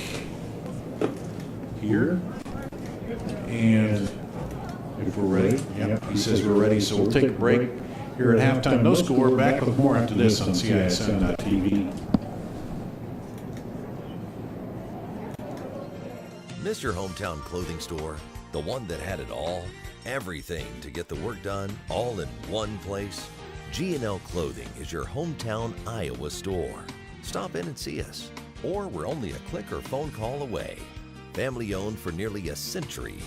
here, and if we're ready. Yep, he says we're ready, so we'll take a break here at halftime. No score. Back with more after this on CISM.TV. Miss your hometown clothing store? The one that had it all? Everything to get the work done, all in one place? G&L Clothing is your hometown Iowa store. Stop in and see us, or we're only a click or phone call away. Family owned for nearly a century.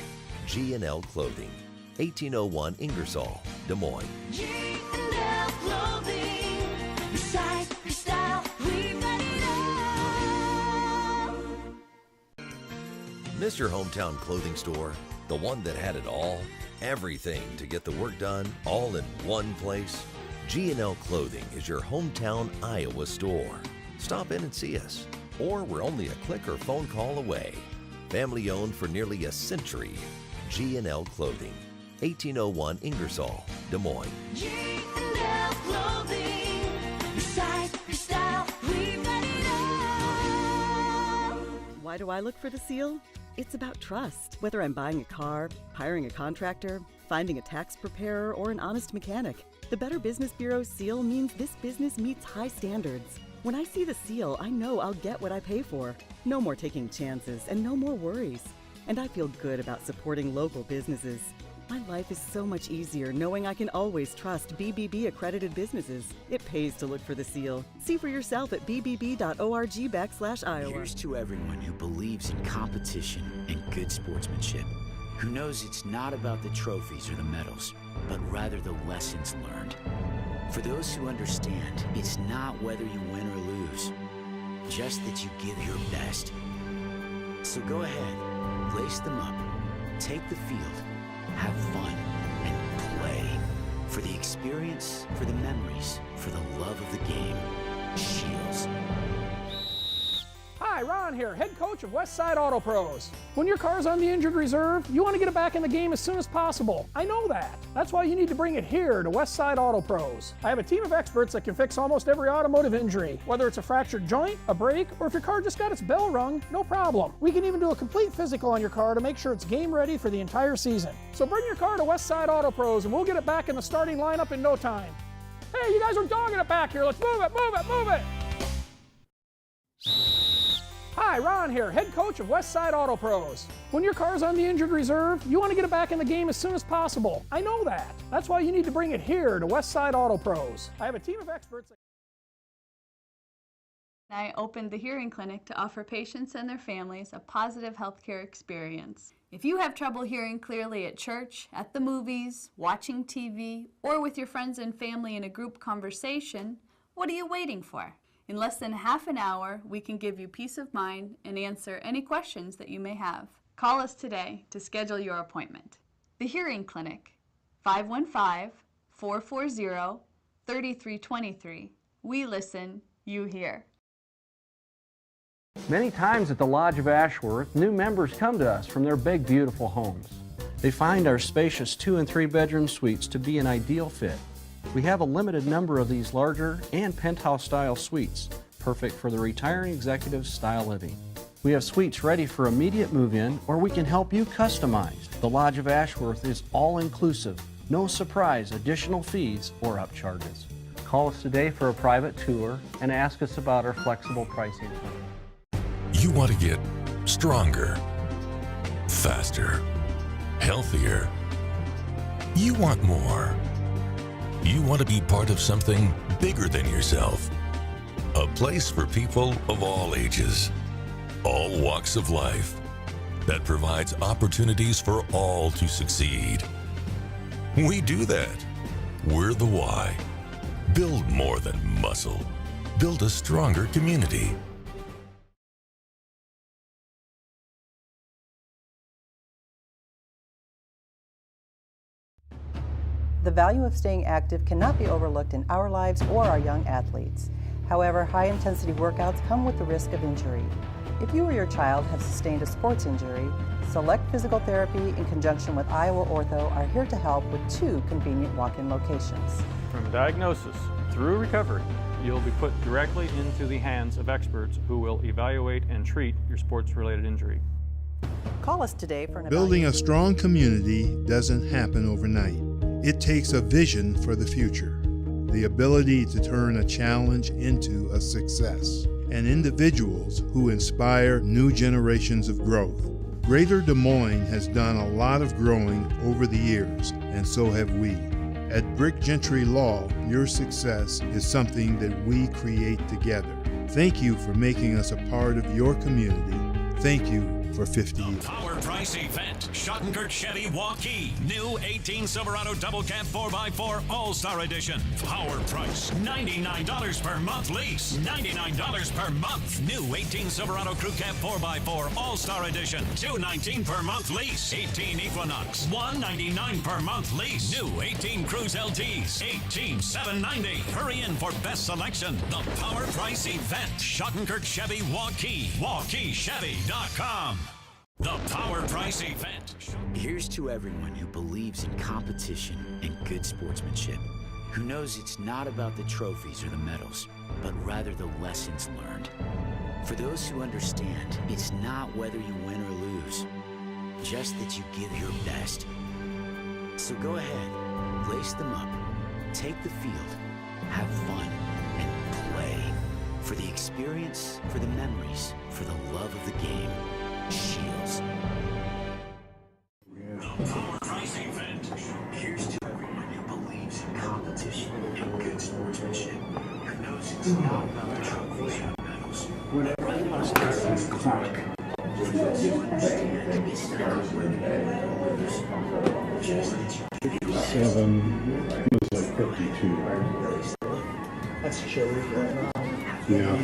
G&L Clothing, 1801 Ingersoll, Des Moines. G&L Clothing, your size, your style, we've got it all. Miss your hometown clothing store? The one that had it all? Everything to get the work done, all in one place? G&L Clothing is your hometown Iowa store. Stop in and see us, or we're only a click or phone call away. Family owned for nearly a century. G&L Clothing, 1801 Ingersoll, Des Moines. G&L Clothing, your size, your style, we've got it all. Why do I look for the seal? It's about trust. Whether I'm buying a car, hiring a contractor, finding a tax preparer, or an honest mechanic, the Better Business Bureau seal means this business meets high standards. When I see the seal, I know I'll get what I pay for. No more taking chances and no more worries. And I feel good about supporting local businesses. My life is so much easier knowing I can always trust BBB accredited businesses. It pays to look for the seal. See for yourself at bbb.org/Iowa. Here's to everyone who believes in competition and good sportsmanship, who knows it's not about the trophies or the medals, but rather the lessons learned. For those who understand, it's not whether you win or lose, just that you give your best. So go ahead, lace them up, take the field, have fun, and play. For the experience, for the memories, for the love of the game. Shields. Hi, Hi, Ron here, head coach of Westside Auto Pros. When your car's on the injured reserve, you want to get it back in the game as soon as possible. I know that. That's why you need to bring it here to Westside Auto Pros. I have a team of experts that can fix almost every automotive injury. Whether it's a fractured joint, a brake, or if your car just got its bell rung, no problem. We can even do a complete physical on your car to make sure it's game ready for the entire season. So bring your car to Westside Auto Pros and we'll get it back in the starting lineup in no time. Hey, you guys are dogging it back here. Let's move it, move it, move it. Hi, Ron here, head coach of Westside Auto Pros. When your car's on the injured reserve, you want to get it back in the game as soon as possible. I know that. That's why you need to bring it here to Westside Auto Pros. I have a team of experts. I opened the hearing clinic to offer patients and their families a positive healthcare experience. If you have trouble hearing clearly at church, at the movies, watching TV, or with your friends and family in a group conversation, what are you waiting for? In less than half an hour, we can give you peace of mind and answer any questions that you may have. Call us today to schedule your appointment. The Hearing Clinic, 515-440-3323. We listen, you hear. Many times at the Lodge of Ashworth, new members come to us from their big, beautiful homes. They find our spacious 2- and 3-bedroom suites to be an ideal fit. We have a limited number of these larger and penthouse-style suites, perfect for the retiring executive-style living. We have suites ready for immediate move-in, or we can help you customize. The Lodge of Ashworth is all-inclusive, no surprise additional fees or upcharges. Call us today for a private tour and ask us about our flexible pricing plan. You want to get stronger, faster, healthier. You want more. You want to be part of something bigger than yourself. A place for people of all ages, all walks of life, that provides opportunities for all to succeed. We do that. We're the why. Build more than muscle. Build a stronger community. The value of staying active cannot be overlooked in our lives or our young athletes. However, high-intensity workouts come with the risk of injury. If you or your child have sustained a sports injury, Select Physical Therapy in conjunction with Iowa Ortho are here to help with 2 convenient walk-in locations. From diagnosis through recovery, you'll be put directly into the hands of experts who will evaluate and treat your sports-related injury. Call us today for an Building a strong community doesn't happen overnight. It takes a vision for the future, the ability to turn a challenge into a success, and individuals who inspire new generations of growth. Greater Des Moines has done a lot of growing over the years, and so have we. At Brick Gentry Law, your success is something that we create together. Thank you for making us a part of your community. Thank you for 50 years. Power Price Event, Schottenkirk Chevy Waukee, new 18 Silverado Double Cab 4x4 All-Star Edition. Power Price, $99 per month lease, $99 per month. New 18 Silverado Crew Cab 4x4 All-Star Edition, $219 per month lease. 18 Equinox, $199 per month lease. New 18 Cruise LTs, $18,790. Hurry in for best selection. The Power Price Event, Schottenkirk Chevy Waukee, WaukeeChevy.com. The Power Price Event. Here's to everyone who believes in competition and good sportsmanship, who knows it's not about the trophies or the medals, but rather the lessons learned. For those who understand, it's not whether you win or lose, just that you give your best. So go ahead, lace them up, take the field, have fun, and play. For the experience, for the memories, for the love of the game. Shields. Power Price Event. Here's to everyone who believes in competition and good sportsmanship, who knows it's not about the trophies or medals. Whenever you want to start the clock. Seven, it was like 52. That's chilly right now. Yeah.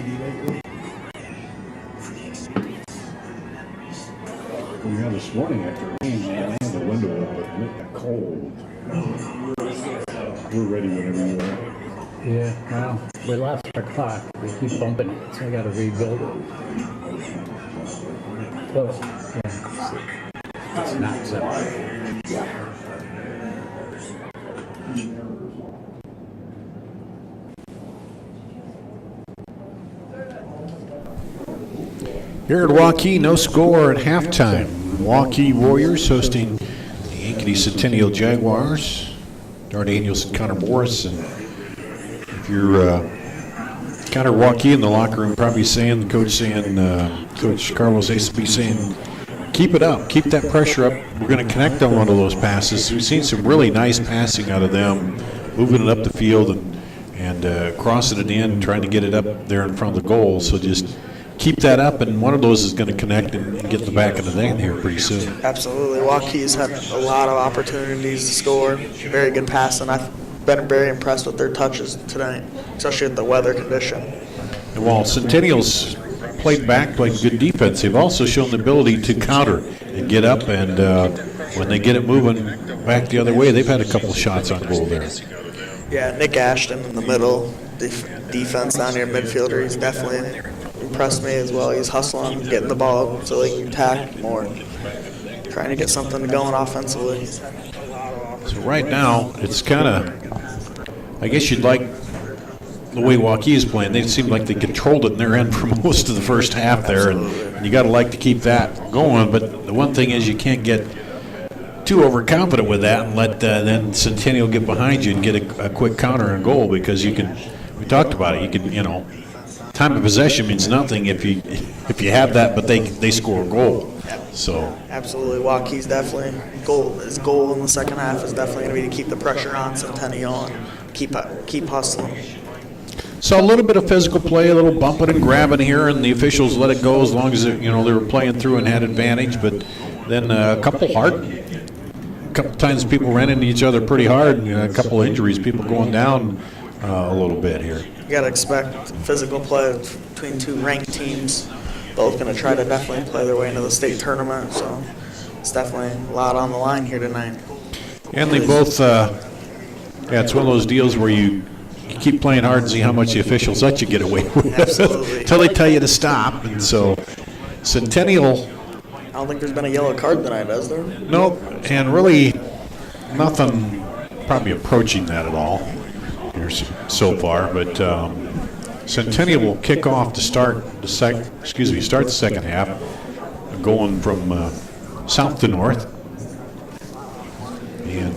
Yeah, this morning after rain, man, I had the window open and it got cold. We're ready whenever you are. Yeah, well, we lost our clock. We keep bumping it, so I got to rebuild it. It's not separate. Here at Waukee, no score at halftime. Waukee Warriors hosting the Ankeny Centennial Jaguars. Dart Daniels and Connor Morris. And if you're Connor Waukee in the locker room, probably saying, the coach saying, Coach Carlos Acebi saying, keep it up, keep that pressure up. We're going to connect on one of those passes. We've seen some really nice passing out of them, moving it up the field and crossing it in, trying to get it up there in front of the goal. So just keep that up, and one of those is going to connect and get in the back of the net here pretty soon. Absolutely. Waukee's had a lot of opportunities to score. Very good passing. I've been very impressed with their touches tonight, especially with the weather condition. And while Centennial's played good defense, they've also shown the ability to counter and get up, and when they get it moving back the other way, they've had a couple of shots on goal there. Yeah, Nick Ashton in the middle, defense down here, midfielder, he's definitely impressed me as well. He's hustling, getting the ball so they can attack more, trying to get something going offensively. So right now, it's kind of, I guess you'd like the way Waukee is playing. They seem like they controlled it in their end for most of the first half there, and you got to like to keep that going. But the one thing is you can't get too overconfident with that and let then Centennial get behind you and get a quick counter and goal, because you can, we talked about it, you can, time of possession means nothing if you have that, but they score a goal. So absolutely, Waukee's definitely his goal in the second half is definitely going to be to keep the pressure on Centennial and keep hustling. So a little bit of physical play, a little bumping and grabbing here, and the officials let it go as long as they were playing through and had advantage. But then a couple times people ran into each other pretty hard, and a couple of injuries, people going down a little bit here. You got to expect physical play between two ranked teams. Both going to try to definitely play their way into the state tournament, so it's definitely a lot on the line here tonight. And they both, it's one of those deals where you keep playing hard and see how much the officials let you get away with until they tell you to stop. And so Centennial, I don't think there's been a yellow card tonight, has there? Nope, and really nothing probably approaching that at all here so far. But Centennial will kick off to start the second half, going from south to north. And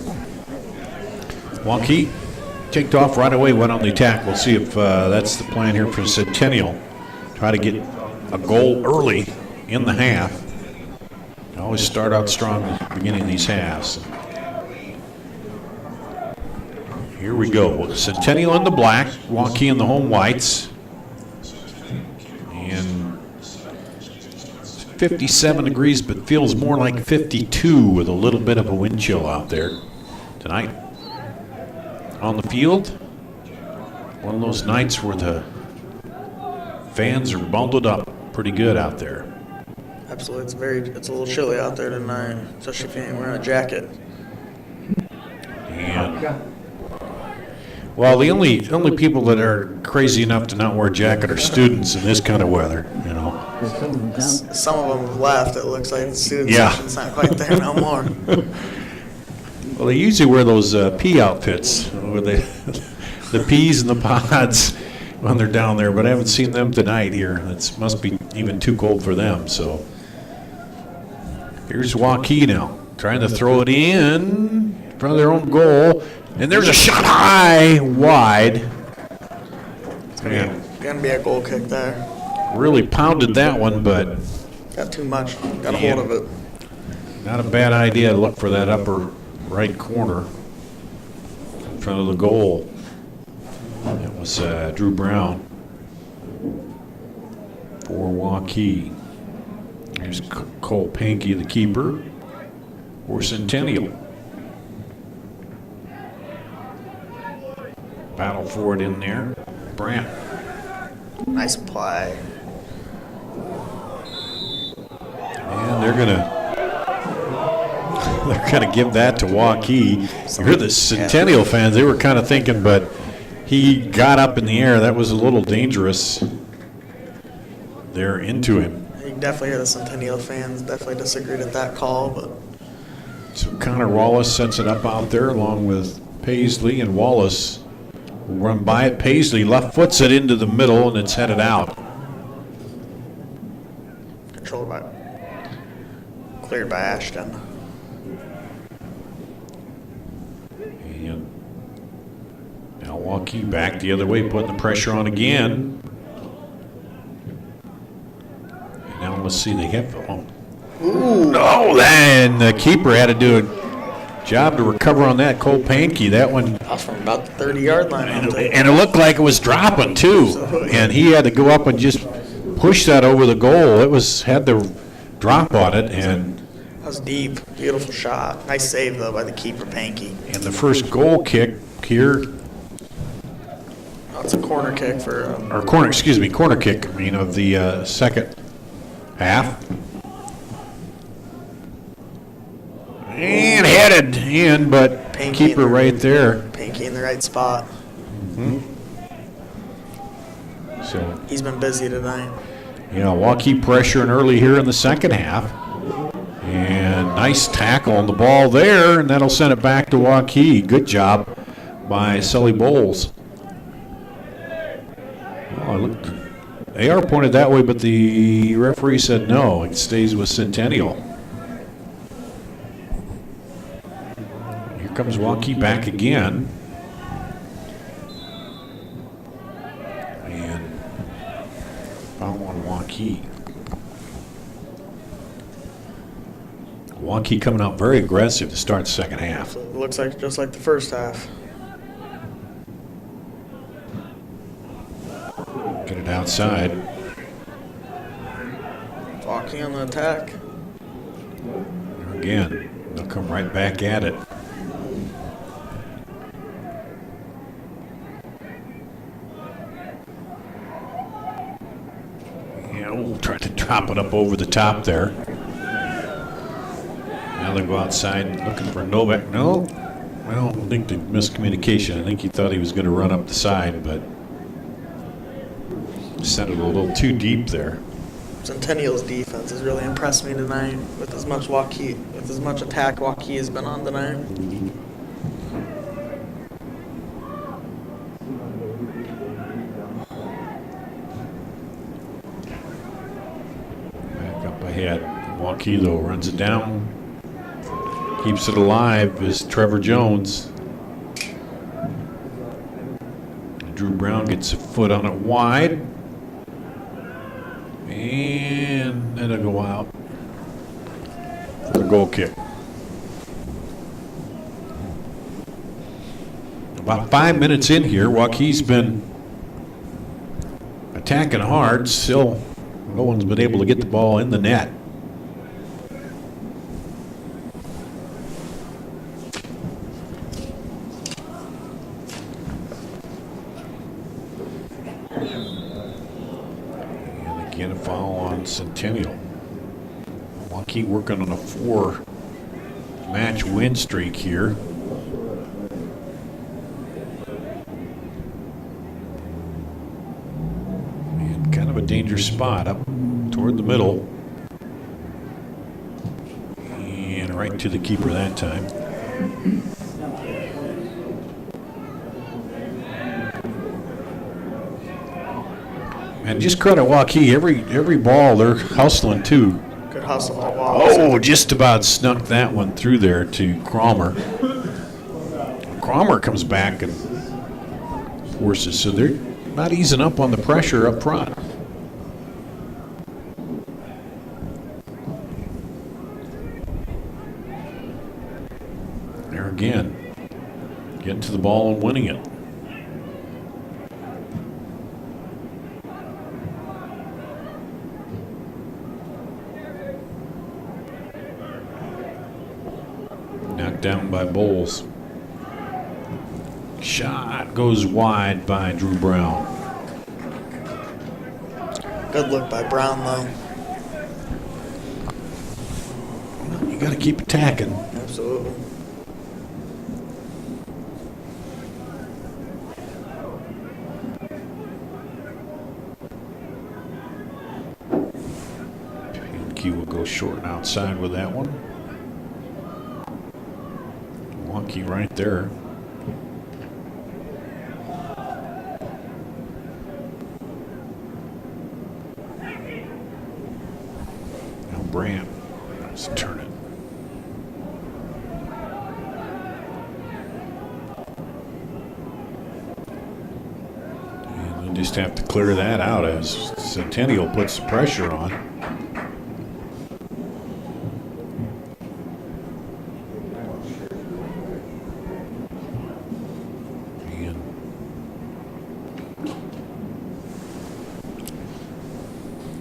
Waukee kicked off right away, went on the attack. We'll see if that's the plan here for Centennial. Try to get a goal early in the half. You always start out strong at the beginning of these halves. Here we go. Centennial in the black, Waukee in the home whites. And 57 degrees, but feels more like 52 with a little bit of a wind chill out there tonight. On the field, one of those nights where the fans are bundled up pretty good out there. Absolutely, it's a little chilly out there tonight, especially if you ain't wearing a jacket. And well, the only people that are crazy enough to not wear a jacket are students in this kind of weather, Some of them have left. It looks like the student section's not quite there no more. Well, they usually wear those pea outfits with the peas and the pods when they're down there, but I haven't seen them tonight here. It must be even too cold for them. So here's Waukee now, trying to throw it in front of their own goal, and there's a shot high, wide. It's going to be a goal kick there. Really pounded that one, but got too much. Got a hold of it. Not a bad idea to look for that upper right corner in front of the goal. It was Drew Brown for Waukee. Here's Cole Pankey, the keeper, for Centennial. Battle for it in there. Brant. Nice play. And they're gonna give that to Waukee. You heard the Centennial fans, they were kind of thinking, but he got up in the air. That was a little dangerous. They're into him. You can definitely hear the Centennial fans definitely disagreed with that call, but So Connor Wallace sets it up out there along with Paisley, and Wallace will run by it. Paisley left foots it into the middle, and it's headed out. controlled by, cleared by Ashton. And now Waukee back the other way, putting the pressure on again. And now let's see, they have. Oh, and the keeper had to do a job to recover on that. Cole Pankey, that one. That was from about the 30-yard line. And it looked like it was dropping too. And he had to go up and just push that over the goal. It had the drop on it, and That was deep. Beautiful shot. Nice save, though, by the keeper, Pankey. and the first goal kick here, Oh, it's a corner kick for... or corner kick, of the second half. And headed in, but Pankey keeper right there. Pankey in the right spot. So, He's been busy tonight. Waukee pressuring early here in the second half. And nice tackle on the ball there, and that'll send it back to Waukee. Good job by Sully Bowles. They are pointed that way, but the referee said no. It stays with Centennial. Here comes Waukee back again. And foul on Waukee. Waukee coming out very aggressive to start the second half. It looks like just like the first half. Get it outside. Waukee on the attack. Again, they'll come right back at it. We'll try to drop it up over the top there. Now they go outside looking for Novak. No, I don't think the miscommunication. I think he thought he was going to run up the side, but sent it a little too deep there. Centennial's defense has really impressed me tonight with as much attack Waukee has been on tonight. Back up ahead. Waukee, though, runs it down. Keeps it alive is Trevor Jones. Drew Brown gets a foot on it wide. And then it'll go out for the goal kick. About 5 minutes in here, Waukee's been attacking hard. Still, no one's been able to get the ball in the net. Again, a foul on Centennial. Waukee working on a 4-match win streak here. And kind of a dangerous spot up toward the middle. And right to the keeper that time. And just credit Waukee, every ball they're hustling too. Good hustle by Wallace. Oh, just about snuck that one through there to Cromer. Cromer comes back and forces, so they're not easing up on the pressure up front. There again, getting to the ball and winning it. Down by Bowles. Shot goes wide by Drew Brown. Good look by Brown, though. You got to keep attacking. Absolutely. Waukee will go short and outside with that one. Waukee right there. Now Brand. Let's turn it. And they just have to clear that out as Centennial puts the pressure on.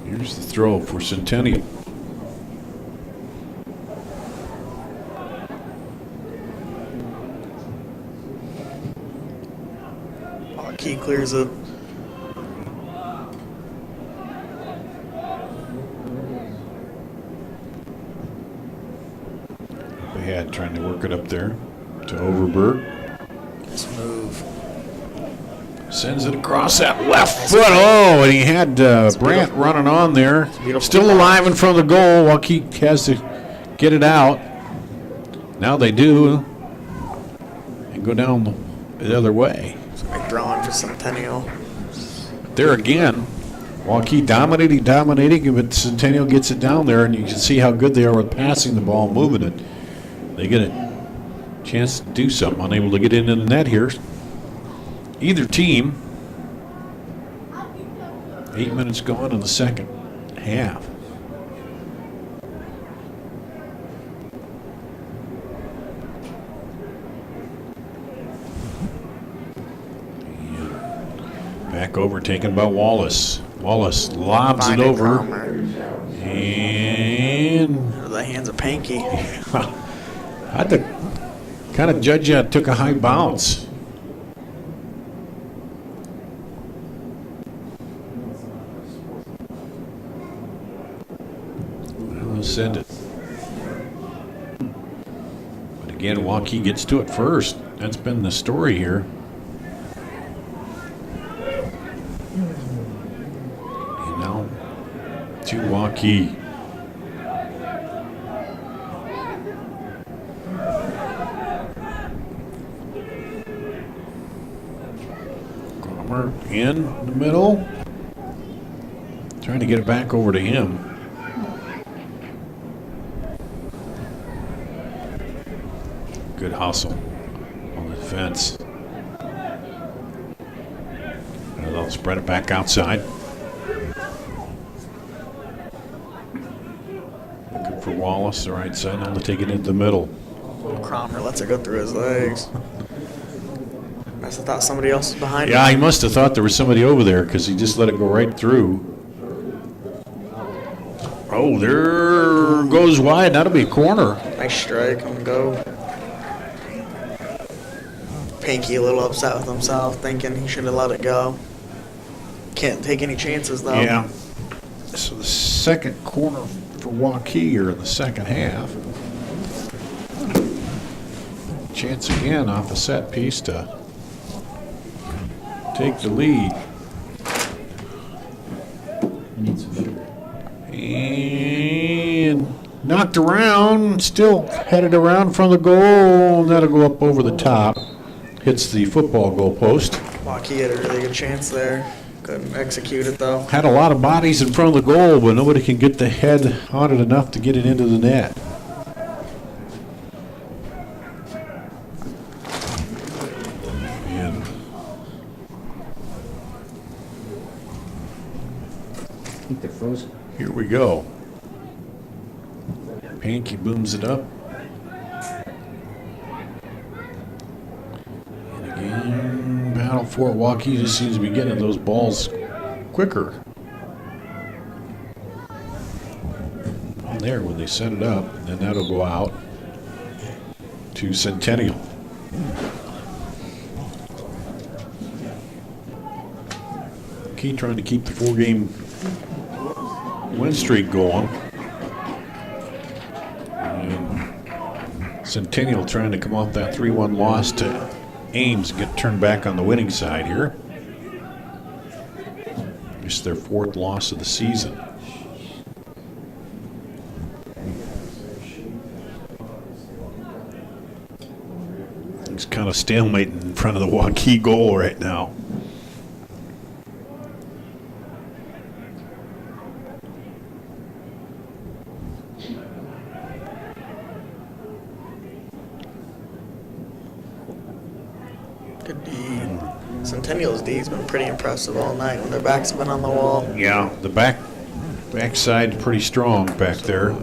Here's the throw for Centennial. Waukee clears it. They had trying to work it up there to Overberg. Nice move. Sends it across that left foot. Oh, and he had Brandt running on there. Still alive in front of the goal. Waukee has to get it out. Now they do. And go down the other way. Drawing for Centennial. There again, Waukee dominating, but Centennial gets it down there, and you can see how good they are with passing the ball, moving it. They get a chance to do something, unable to get into the net here. Either team, 8 minutes gone in the second half. Back over, taken by Wallace. Wallace lobs it over. And the hands of Panky. I had to kind of judge that took a high bounce. We'll send it. But again, Waukee gets to it first. That's been the story here. To Waukee. Cromer in the middle. Trying to get it back over to him. Good hustle on the defense. And they'll spread it back outside. For Wallace, the right side, now to take it into the middle. Cromer lets it go through his legs. Must have thought somebody else was behind him. Yeah, he must have thought there was somebody over there because he just let it go right through. Oh, there goes wide. That'll be a corner. Nice strike and go. Panky a little upset with himself, thinking he should have let it go. Can't take any chances, though. Yeah. So the second corner for Waukee here in the second half. Chance again off a set piece to take the lead. And knocked around, still headed around from the goal, and that'll go up over the top. Hits the football goal post. Waukee had a really good chance there. Couldn't execute it, though. Had a lot of bodies in front of the goal, but nobody can get the head on it enough to get it into the net. And I think they're frozen. here we go. Panky booms it up. And again, battle for it. Waukee just seems to be getting those balls quicker. And there, when they set it up, then that'll go out to Centennial. Key trying to keep the 4-game win streak going. And Centennial trying to come off that 3-1 loss to Ames and get turned back on the winning side here. It's their 4th loss of the season. It's kind of stalemate in front of the Waukee goal right now. Good D. Centennial's D's been pretty impressive all night when their backs have been on the wall. Yeah, the backside pretty strong back there.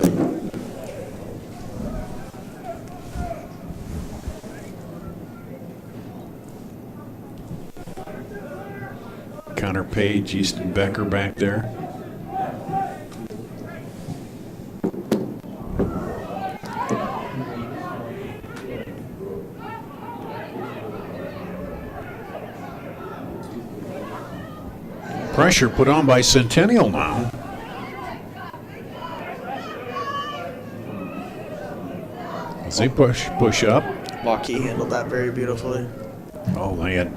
Connor Page, Easton Becker back there. Pressure put on by Centennial now. As they push up. Waukee handled that very beautifully. Oh, they had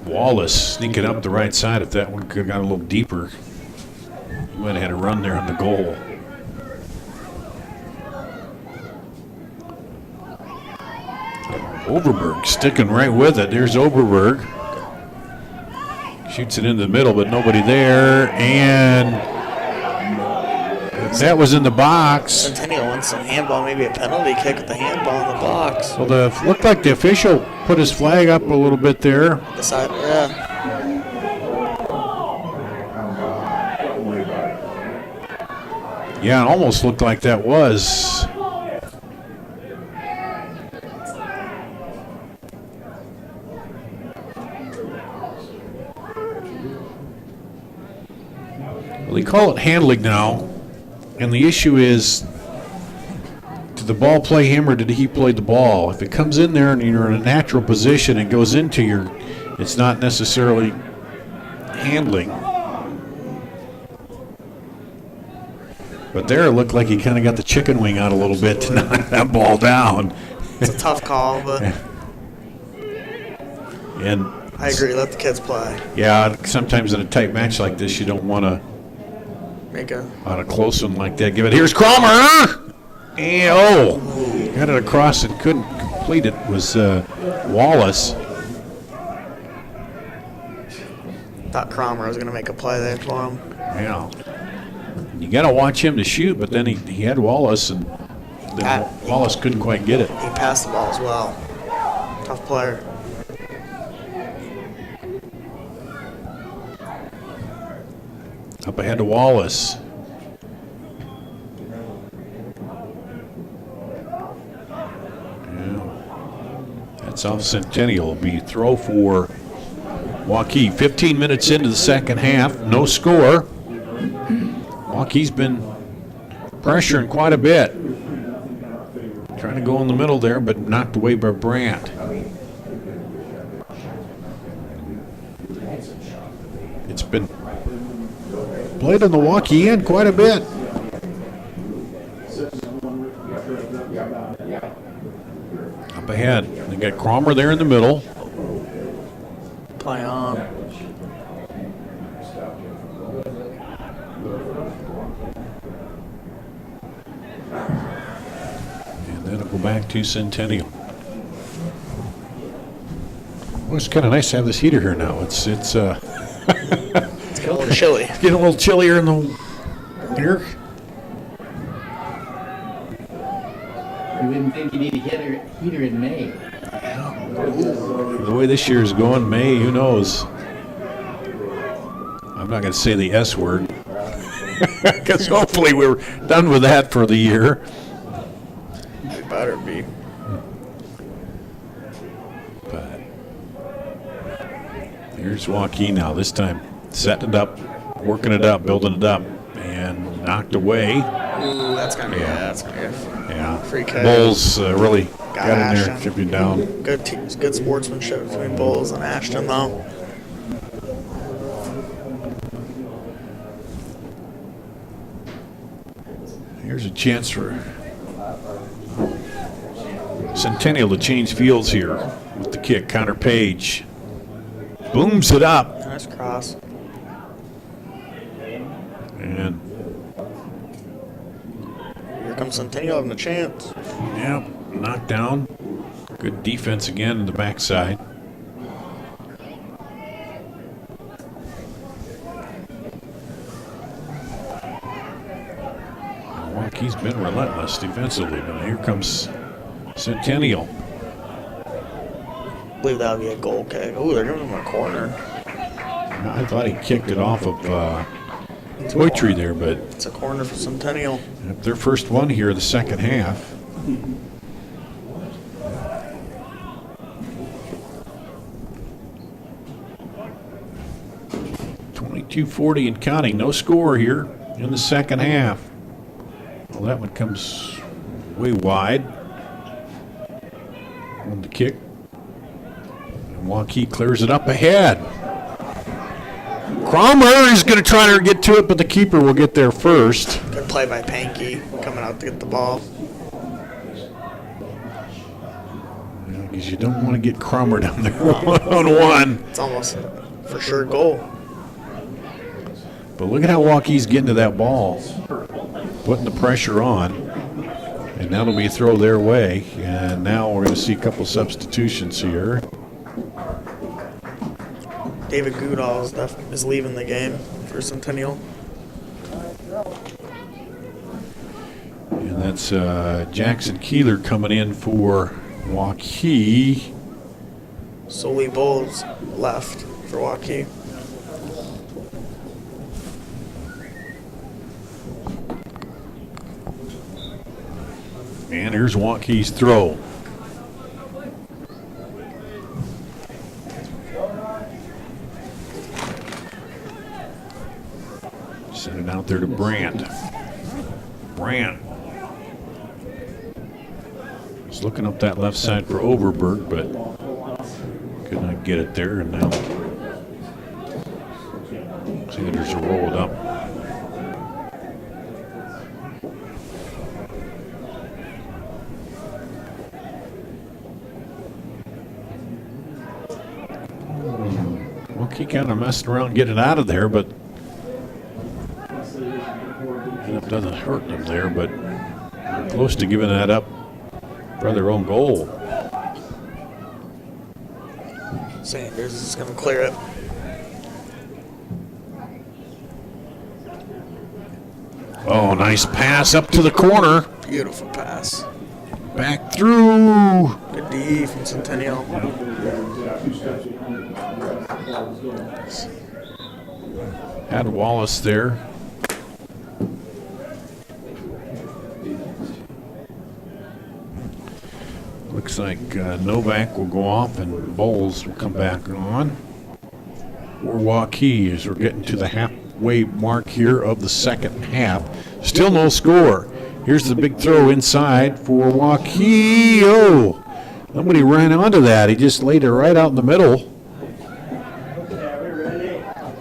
Wallace sneaking up the right side. If that one could have got a little deeper, he might have had a run there on the goal. Overberg sticking right with it. There's Overberg. Shoots it into the middle, but nobody there. And that was in the box. Centennial wants some handball, maybe a penalty kick with the handball in the box. Well, looked like the official put his flag up a little bit there. The side, yeah. Yeah, it almost looked like that was. Well, they call it handling now, and the issue is, did the ball play him or did he play the ball? If it comes in there and you're in a natural position and goes into your, it's not necessarily handling. But there it looked like he kind of got the chicken wing out a little bit to knock that ball down. It's a tough call, but and I agree, let the kids play. Yeah, sometimes in a tight match like this, you don't want to Make a on a close one like that. Give it. Here's Cromer. And, got it across and couldn't complete it. Was Wallace. thought Cromer was going to make a play there for him. Yeah. You got to watch him to shoot, but then he had Wallace, and then Wallace couldn't quite get it. He passed the ball as well. Tough player. Up ahead to Wallace. Yeah. That's off Centennial. It'll be throw for Waukee. 15 minutes into the second half, no score. Waukee's been pressuring quite a bit. Trying to go in the middle there, but knocked away by Brandt. It's been played on the Waukee end quite a bit. Up ahead, they got Cromer there in the middle. Play on. And then it'll go back to Centennial. Well, it's kind of nice to have this heater here now. It's It's a little chilly. It's getting a little chillier in the here. You wouldn't think you need a heater in May. The way this year is going, May, who knows? I'm not going to say the S word, because hopefully we're done with that for the year. It better be. But here's Waukee now. This time, setting it up, working it up, building it up, and knocked away. Ooh, that's gonna be free kick. Bulls really got in there, Ashton. chipping down. Good sportsmanship between Bulls and Ashton, though. Here's a chance for Centennial to change fields here with the kick. Connor Page booms it up. Nice cross. And here comes Centennial having a chance. yeah, knocked down. Good defense again in the backside. Waukee's been relentless defensively, but here comes Centennial. I believe that would be a goal kick. Oh, they're giving him a corner. I thought he kicked it off of Poetry there, but It's a corner for Centennial. their first one here in the second half. .2240 and counting. No score here in the second half. Well, that one comes way wide on the kick. And Waukee clears it up ahead. Cromer is going to try to get to it, but the keeper will get there first. Good play by Pankey coming out to get the ball. Because you don't want to get Cromer down there one-on-one. It's almost for sure goal. But look at how Waukee's getting to that ball, putting the pressure on, and that'll be a throw their way. And now we're going to see a couple substitutions here. David Goodall is leaving the game for Centennial. And that's Jackson Keeler coming in for Waukee. Sully Bowles left for Waukee. And here's Waukee's throw. Send it out there to Brandt. Brandt was looking up that left side for Overberg, but could not get it there. And now Sanders are rolled up. Waukee kind of messed around getting out of there, but it doesn't hurt them there, but they're close to giving that up for their own goal. Sanders is going to clear it. Oh, nice pass up to the corner. Beautiful pass. Back through. Good D from Centennial. Had Wallace there. Looks like Novak will go off and Bowles will come back on. Or Waukee as we're getting to the halfway mark here of the second half. Still no score. Here's the big throw inside for Waukee. Oh, somebody ran onto that. He just laid it right out in the middle.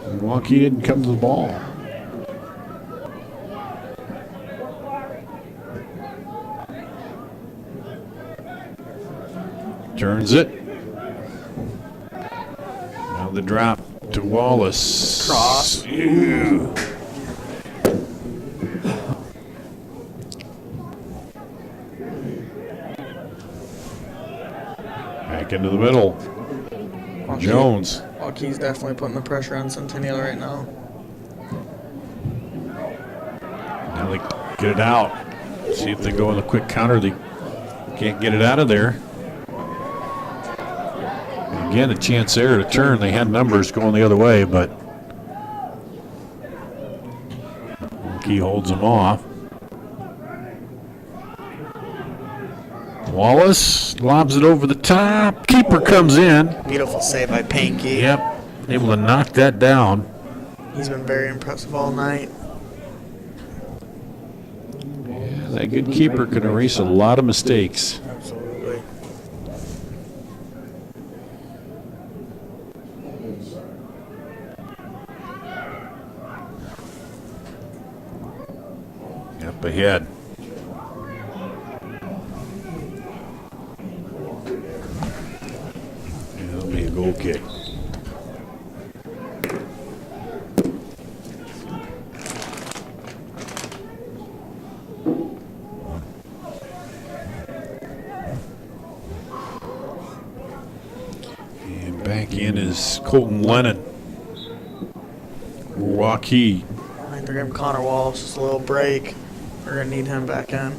And Waukee didn't come to the ball. Turns it. Now the drop to Wallace. Cross. Ew. Back into the middle. Waukee. Jones. Waukee's definitely putting the pressure on Centennial right now. Now they get it out. See if they go in a quick counter. They can't get it out of there. Again, a chance there to turn. They had numbers going the other way, but Waukee holds them off. Wallace lobs it over the top. Keeper comes in. Beautiful save by Pankey. Yep, able to knock that down. He's been very impressive all night. Yeah, that good keeper can erase a lot of mistakes. Absolutely. Up ahead. That'll be a goal kick. is Colton Lennon. Waukee. I think they're giving Connor Wallace just a little break. We're going to need him back in.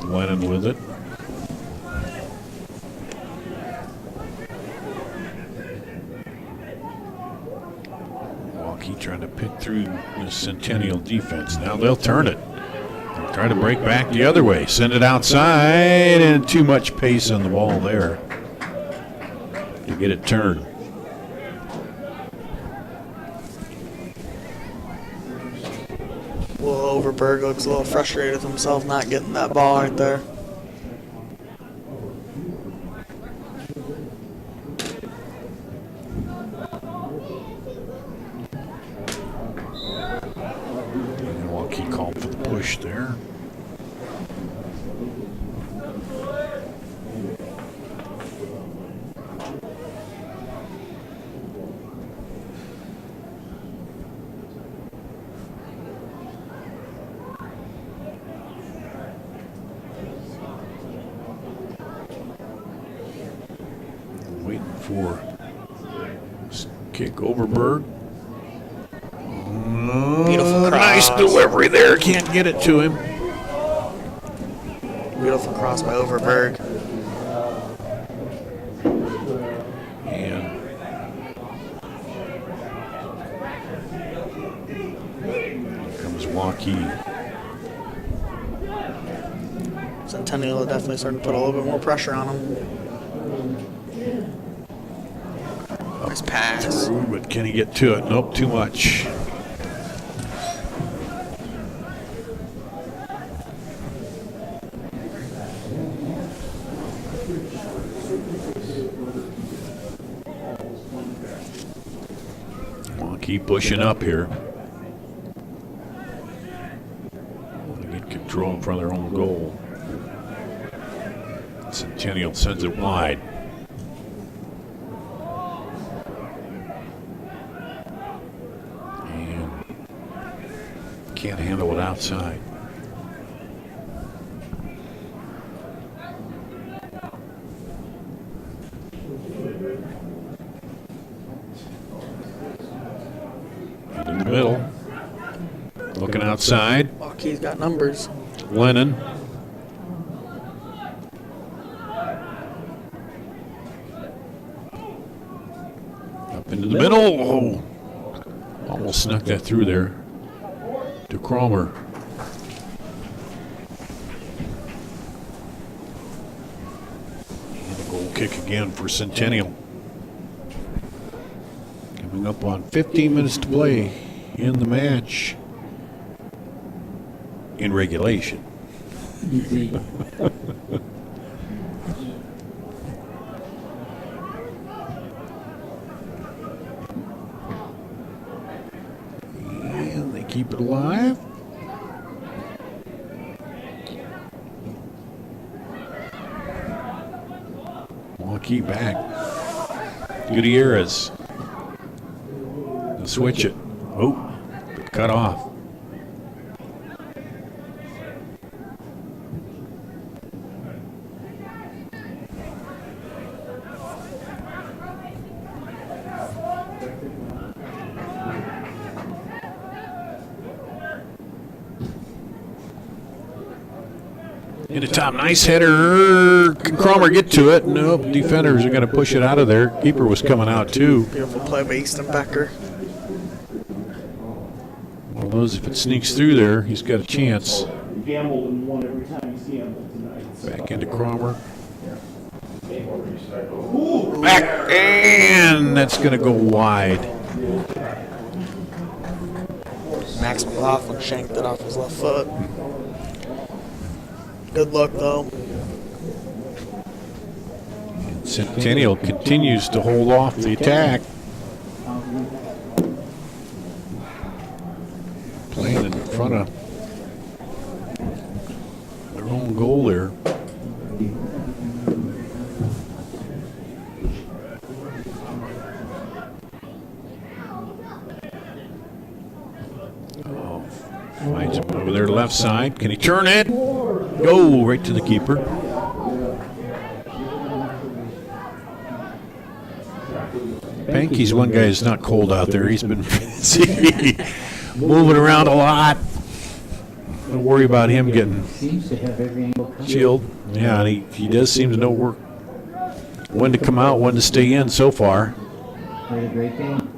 Lennon with it. Waukee trying to pick through the Centennial defense. Now they'll turn it. They'll try to break back the other way. Send it outside, and too much pace on the ball there to get it turned. Will Overberg looks a little frustrated with himself not getting that ball right there. And Waukee called for the push there. For kick Overberg. Beautiful cross. Nice delivery there. Can't get it to him. Beautiful cross by Overberg. And here comes Waukee. Centennial definitely starting to put a little bit more pressure on him. Nice pass. Through, but can he get to it? Nope, too much. Keep pushing up here. Want to get control in front of their own goal. Centennial sends it wide. And can't handle it outside. In the middle. Looking outside. Waukee's got numbers. Lennon. Up into the middle. Oh. Almost snuck that through there to Cromer. And a goal kick again for Centennial. Coming up on 15 minutes to play in the match. In regulation. And they keep it alive. Waukee back. Gutierrez. They'll switch it. Oh, cut off. Into top, nice header. Can Cromer get to it? Nope, defenders are going to push it out of there. Keeper was coming out too. Beautiful play by Easton Becker. One of those, if it sneaks through there, he's got a chance. Gambled and won every time you see him tonight. Back into Cromer. Back, and that's going to go wide. Max McLaughlin shanked it off his left foot. Good luck, though. Centennial continues to hold off the attack. Playing in front of their own goal there. Oh, finds him over there left side. Can he turn it? Go right to the keeper. Panky's one guy who's not cold out there. He's been busy, moving around a lot. Don't worry about him getting chilled. Yeah, and he does seem to know when to come out, when to stay in so far. Played a great game.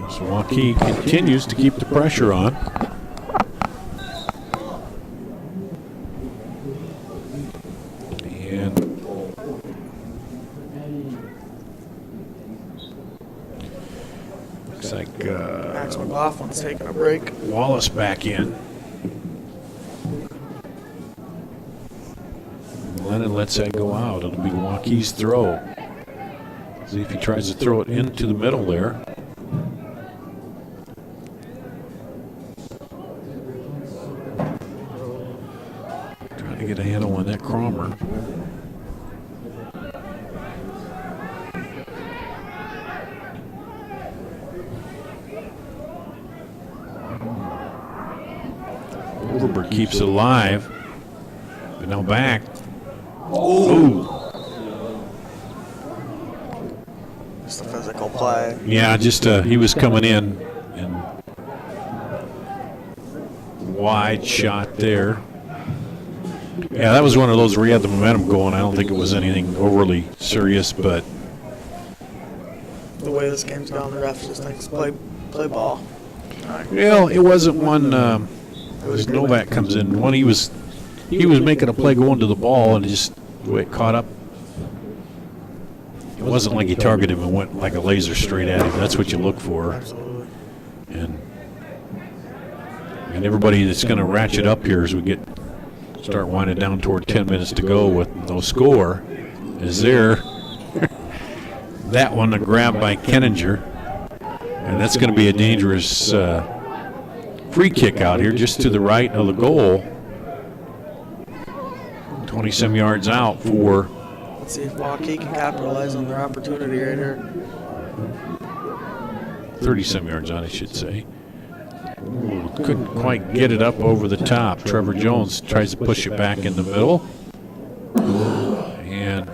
So Waukee continues to keep the pressure on. And looks like Max McLaughlin's taking a break. Wallace back in. Lennon lets that go out. It'll be Waukee's throw. See if he tries to throw it into the middle there. Trying to get a handle on that Cromer. Overberg keeps it alive. But now back. Oh! Just a physical play. Yeah, just he was coming in and wide shot there. Yeah, that was one of those where he had the momentum going. I don't think it was anything overly serious, but The way this game's gone, the refs just thinks play ball. well, it wasn't one. As Novak comes in, one he was making a play going to the ball and just the way it caught up. It wasn't like he targeted him and went like a laser straight at him. That's what you look for. Absolutely. And everybody that's going to ratchet up here as we start winding down toward 10 minutes to go with no score is there. That one a grab by Kenninger. And that's going to be a dangerous free kick out here just to the right of the goal. 20-some yards out for. Let's see if Waukee can capitalize on their opportunity right here. 30-some yards out, I should say. Ooh, couldn't quite get it up over the top. Trevor Jones tries to push it back in the middle. And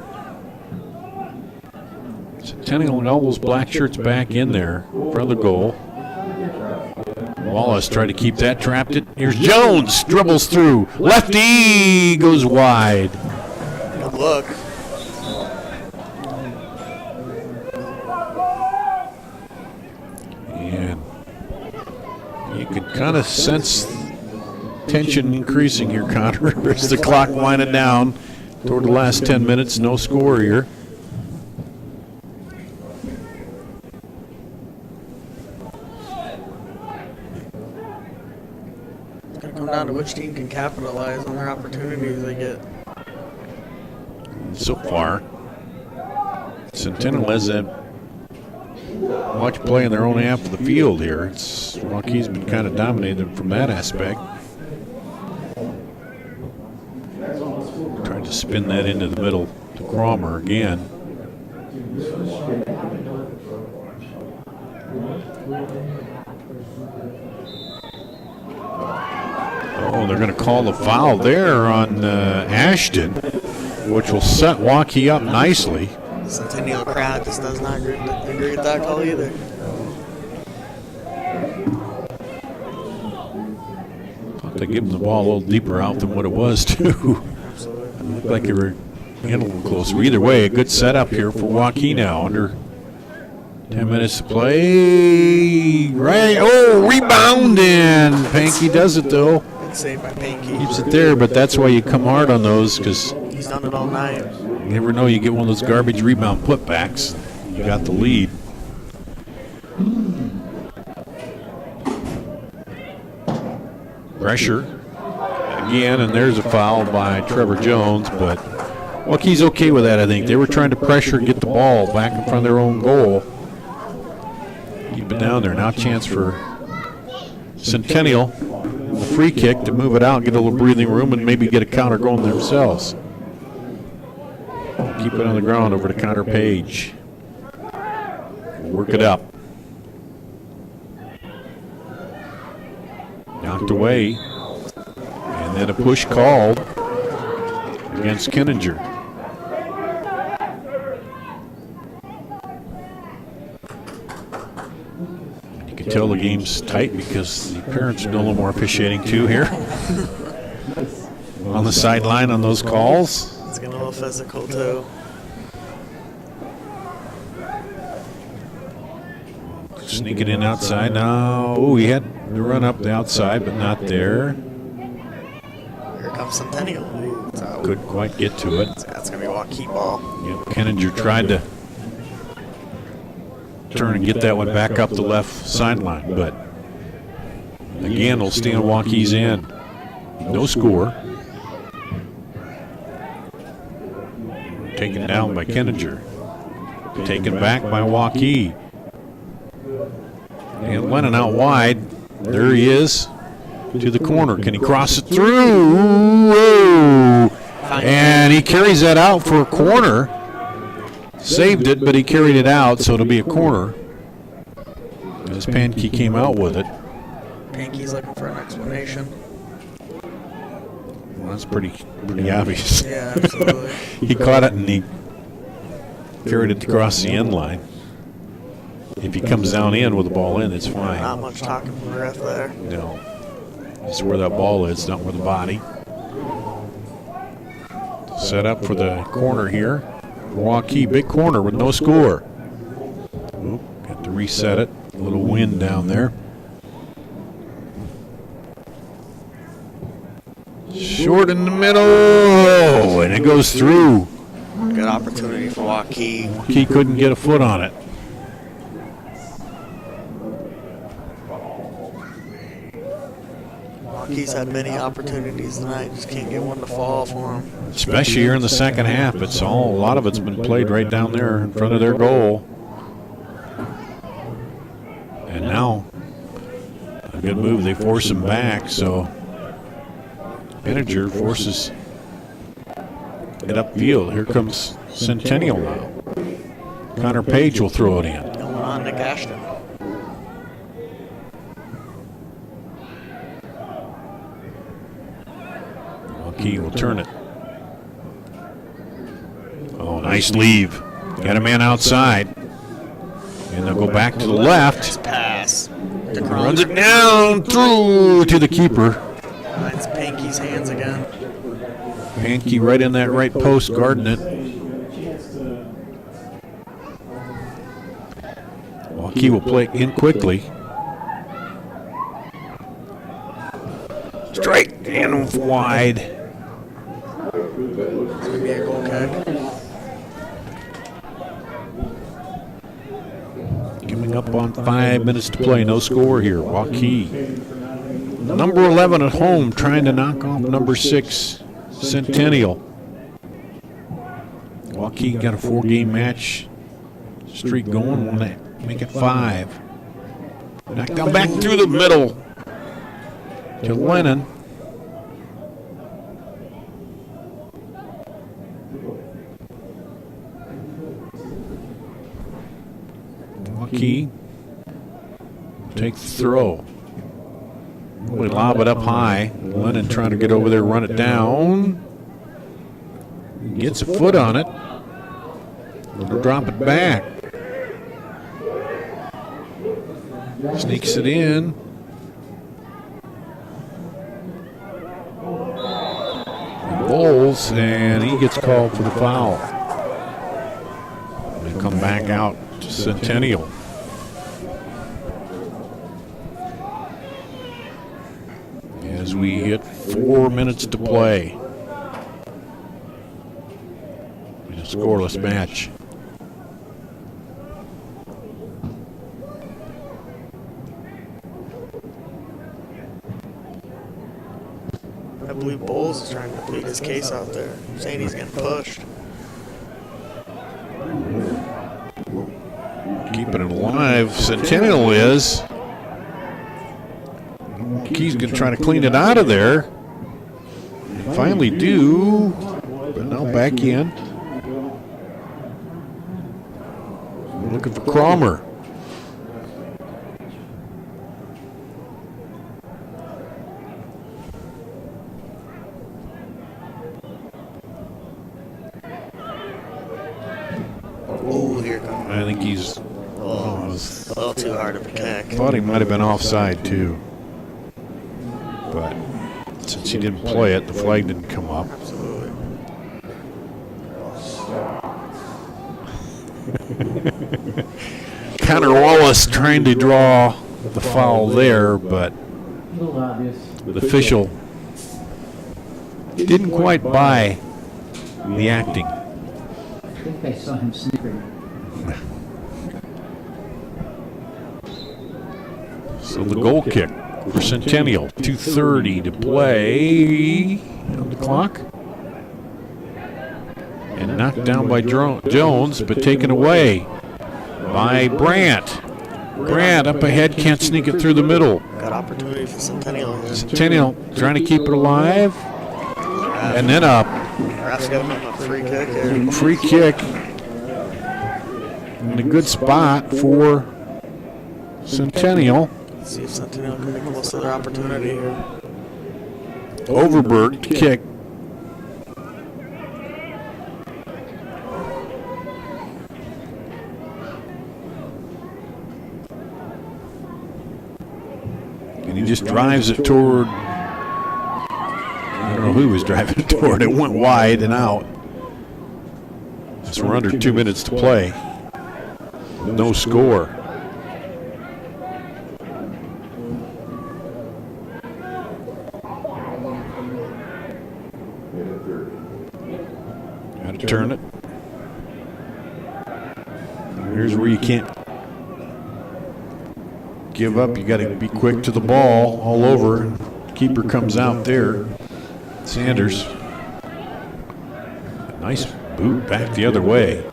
Centennial and all those black shirts back in there for the goal. Wallace tried to keep that trapped. Here's Jones, dribbles through. Lefty goes wide. Good look. And you can kind of sense tension increasing here, Connor, as the clock winding down toward the last 10 minutes. No score here. It's going to come down to which team can capitalize on their opportunities they get. So far, Centennial has much play in their own half of the field here. Waukee's been kind of dominated from that aspect. Trying to spin that into the middle to Cromer again. Oh, they're going to call the foul there on Ashton, which will set Waukee up nicely. Centennial crowd just does not agree with that call either. Thought they gave him the ball a little deeper out than what it was, too. It looked like they were getting a little closer. Either way, a good setup here for Waukee now. Under 10 minutes to play. Right. Oh, rebounding. Panky does it, though. Good save by Panky. Keeps it there, but that's why you come hard on those, because he's done it all night. you never know, you get one of those garbage rebound putbacks. You got the lead. Pressure again, and there's a foul by Trevor Jones, but Waukee's okay with that, I think. They were trying to pressure and get the ball back in front of their own goal. Keep it down there. Now a chance for Centennial, a free kick to move it out, get a little breathing room, and maybe get a counter going themselves. Keep it on the ground over to Connor Page. Work it up. Knocked away. And then a push called against Kenninger. tell the game's tight because the parents are no more officiating too here. On the sideline on those calls. It's getting a little physical too. Sneaking in outside now. Oh, he had to run up the outside, but not there. Here comes Centennial. Couldn't quite get to it. That's going to be a Waukee ball. Yep, Kenninger tried to turn and get that one back up the left sideline, but again, it'll stay on Waukee's end. No score. Taken down by Kenninger. Taken back by Waukee. And Lennon out wide. There he is. To the corner. Can he cross it through? Whoa. And he carries that out for a corner. Saved it, but he carried it out, so it'll be a corner. As Pankey came out with it. Pankey's looking for an explanation. Well, that's pretty obvious. Yeah, absolutely. He caught it and he carried it across the end line. If he comes down in with the ball in, it's fine. Not much talking from the ref there. No. It's where that ball is, not where the body. Set up for the corner here. Waukee, big corner with no score. Oop, got to reset it. A little wind down there. Short in the middle, and it goes through. Good opportunity for Waukee. Waukee couldn't get a foot on it. Waukee's had many opportunities tonight, just can't get one to fall for him. Especially here in the second half. A lot of it's been played right down there in front of their goal. And now, a good move, they force him back, so Kenninger forces it upfield. Here comes Centennial now. Connor Page will throw it in. Going on Nick Ashton. Waukee will turn it. Oh, nice leave. Got a man outside. And they'll go back to the left. Nice pass. Runs it down through to the keeper. It's Pankey's hands again. Pankey right in that right post, guarding it. Waukee will play in quickly. Straight and wide. It's going to be a goal kick. Coming up on 5 minutes to play. No score here. Waukee. Number 11 at home trying to knock off number 6, Centennial. Waukee got a 4-game match streak going. Want to make it 5. Knocked down back through the middle to Lennon. Waukee take the throw. We lob it up high. Lennon trying to get over there, run it down. Gets a foot on it. We'll drop it back. Sneaks it in. Bowls, and he gets called for the foul. They come back out to Centennial. As we hit 4 minutes to play. In a scoreless match. I believe Bowles is trying to plead his case out there, saying he's getting pushed. Keeping it alive, Centennial is. Key's going to try to clean it out of there. They finally do, but now back in. Looking for Cromer. Oh, here comes. I think he's Oh, it was a little too hard of a kick. Thought he might have been offside too. But since he didn't play it, the flag didn't come up. Absolutely. Connor Wallace trying to draw the foul there, but the official didn't quite buy the acting. I think I saw him snickering. So the goal kick for Centennial, 2:30 to play on the clock. And knocked down by Jones, but taken away by Brandt. Brandt up ahead, can't sneak it through the middle. Got opportunity for Centennial here. Centennial trying to keep it alive. And then up. Ref's got him a free kick here. Free kick. In a good spot for Centennial. Let's see if Centennial can make the most of their opportunity here. Overberg to kick. And he just drives it toward, I don't know who he was driving it toward. It went wide and out. So we're under 2 minutes to play. No score. Got to turn it. Here's where you can't give up. You got to be quick to the ball all over. Keeper comes out there. Sanders. Nice boot back the other way.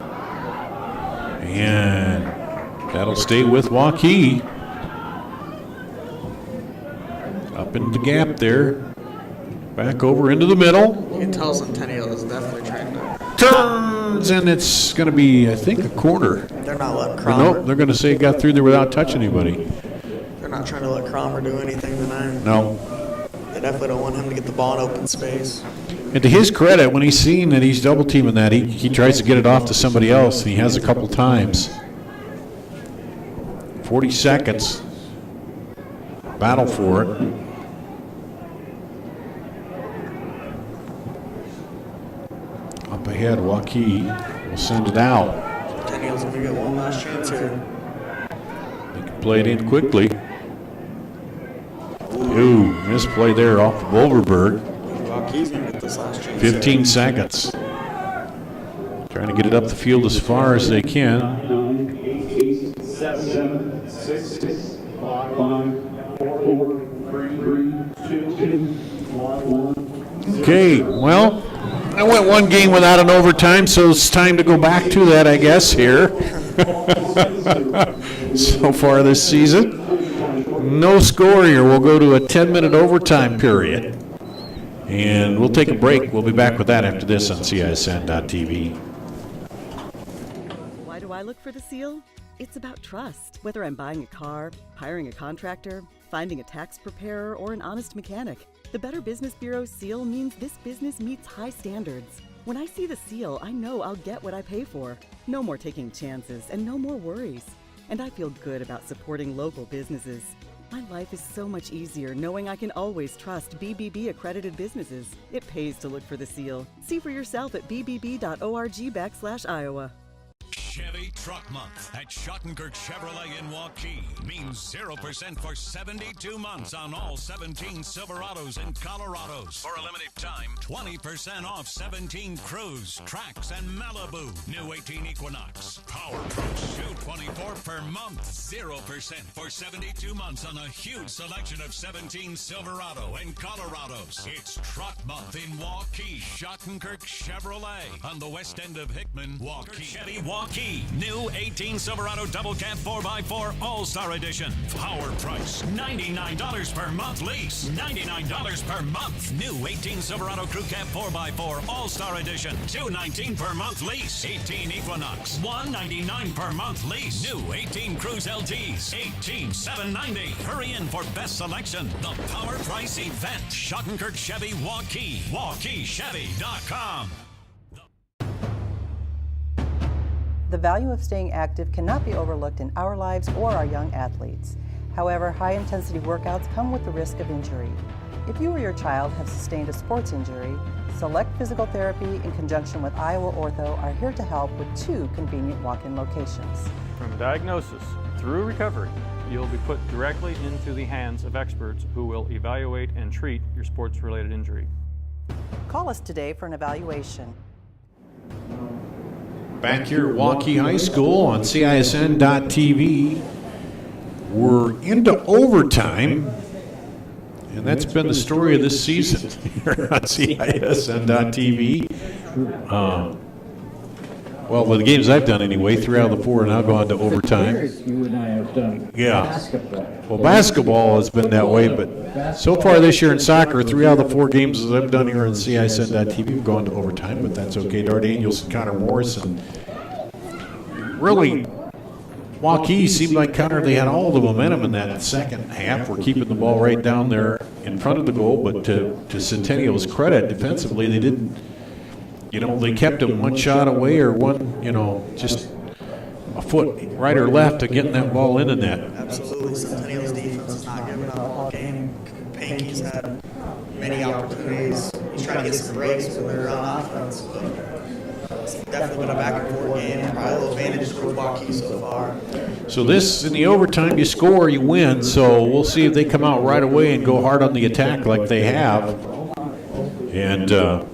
And that'll stay with Waukee. Up into the gap there. Back over into the middle. You can tell Centennial is definitely trying to. Turns, and it's going to be, I think, a corner. They're not letting But Cromer. nope, they're going to say it got through there without touching anybody. They're not trying to let Cromer do anything tonight. No. They definitely don't want him to get the ball in open space. And to his credit, when he's seen that he's double teaming that, he tries to get it off to somebody else, and he has a couple times. 40 seconds. Battle for it. Up ahead, Waukee will send it out. Centennial's going to get one last chance here. They can play it in quickly. Ooh, misplay there off of Overberg. Waukee's going to get this last chance. 15 seconds. Trying to get it up the field as far as they can. 7, 6, 5, 4, 3, 2, 1. Okay, well, I went one game without an overtime, so it's time to go back to that, I guess, here. So far this season. No score here. We'll go to a 10-minute overtime period. And we'll take a break. We'll be back with that after this on CISN.TV. Why do I look for the seal? It's about trust. Whether I'm buying a car, hiring a contractor, finding a tax preparer, or an honest mechanic, the Better Business Bureau seal means this business meets high standards. When I see the seal, I know I'll get what I pay for. No more taking chances and no more worries. And I feel good about supporting local businesses. My life is so much easier knowing I can always trust BBB accredited businesses. It pays to look for the seal. See for yourself at bbb.org/Iowa. Chevy Truck Month at Schottenkirk Chevrolet in Waukee means 0% for 72 months on all 17 Silverados and Colorados. For a limited time, 20% off 17 Cruze, Trax, and Malibu. New 18 Equinox. Power Cruise 224 per month. 0% for 72 months on a huge selection of 17 Silverado and Colorados. It's Truck Month in Waukee. Schottenkirk Chevrolet on the west end of Hickman, Waukee. Chevy Waukee. New 18 Silverado Double Cab 4x4 All-Star Edition. Power price, $99 per month lease. $99 per month. New 18 Silverado Crew Cab 4x4 All-Star Edition. $219 per month lease. 18 Equinox. $199 per month lease. New 18 Cruze LTs. $18,790. Hurry in for best selection. The Power Price Event. Schottenkirk Chevy Waukee. WaukeeChevy.com. The value of staying active cannot be overlooked in our lives or our young athletes. However, high-intensity workouts come with the risk of injury. If you or your child have sustained a sports injury, Select Physical Therapy in conjunction with Iowa Ortho are here to help with 2 convenient walk-in locations. From diagnosis through recovery, you'll be put directly into the hands of experts who will evaluate and treat your sports-related injury. Call us today for an evaluation. Back here at Waukee High School on CISN.TV, we're into overtime, and that's been the story of this season here on CISN.TV. Well, the games I've done anyway, 3 out of the 4 are now gone to overtime. You and I have done basketball. Well, basketball has been that way, but so far this year in soccer, 3 out of the 4 games that I've done here on CISN.TV have gone to overtime, but that's okay. Dar Daniels and Connor Morrison. Really, Waukee seemed like Connor, they had all the momentum in that second half. We're keeping the ball right down there in front of the goal, but to Centennial's credit, defensively, they didn't. They kept him one shot away or one, just a foot right or left to getting that ball into net. Absolutely. Centennial's defense is not giving up all game. Panky's had many opportunities. He's trying to get some breaks when they're on offense, but it's definitely been a back and forth game. Probably a little advantage for Waukee so far. So this, in the overtime, you score, you win. So we'll see if they come out right away and go hard on the attack like they have. And it'll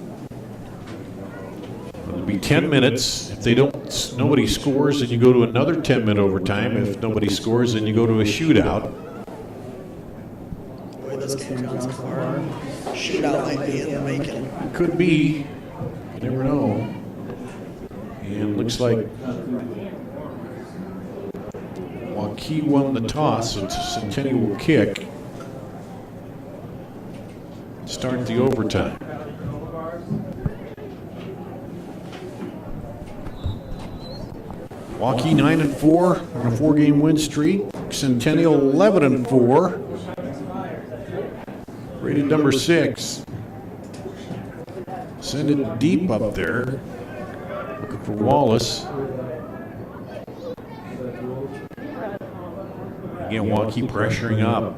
be 10 minutes. If nobody scores, then you go to another 10-minute overtime. If nobody scores, then you go to a shootout. The way this game's gone so far, shootout might be in the making. Could be. You never know. And looks like Waukee won the toss, so Centennial will kick. Start the overtime. Waukee 9-4 on a 4-game win streak. Centennial 11-4. Rated number 6. Send it deep up there. Looking for Wallace. Again, Waukee pressuring up.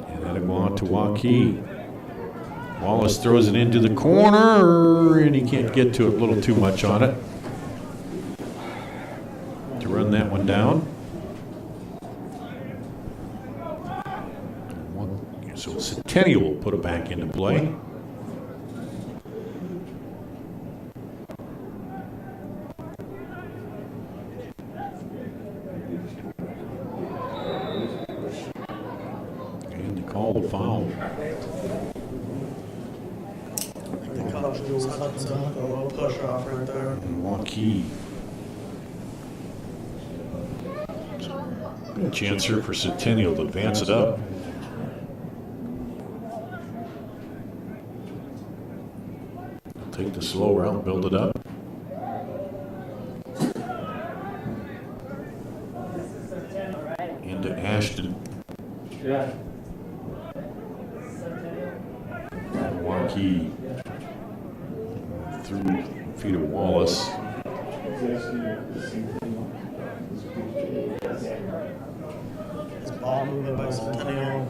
And that'll go on to Waukee. Wallace throws it into the corner, and he can't get to it, a little too much on it. To run that one down. So Centennial will put it back into play. And they call the foul. Push off right there. And Waukee. Good chance here for Centennial to advance it up. Take the slow route, build it up. Into Ashton. Waukee. Through feet of Wallace. Ball movement by Centennial.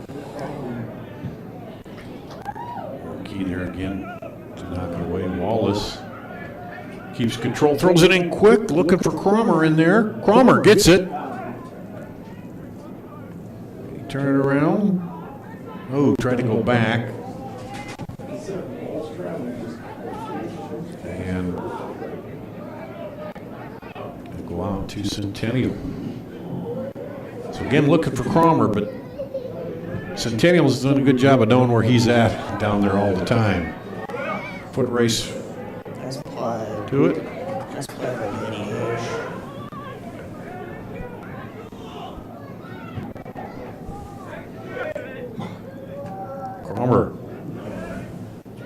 Waukee there again to knock it away. Wallace keeps control, throws it in quick, looking for Cromer in there. Cromer gets it. Turn it around. Oh, tried to go back. And go out to Centennial. So again, looking for Cromer, but Centennial's done a good job of knowing where he's at down there all the time. Foot race to it. Nice play by Vinny. Cromer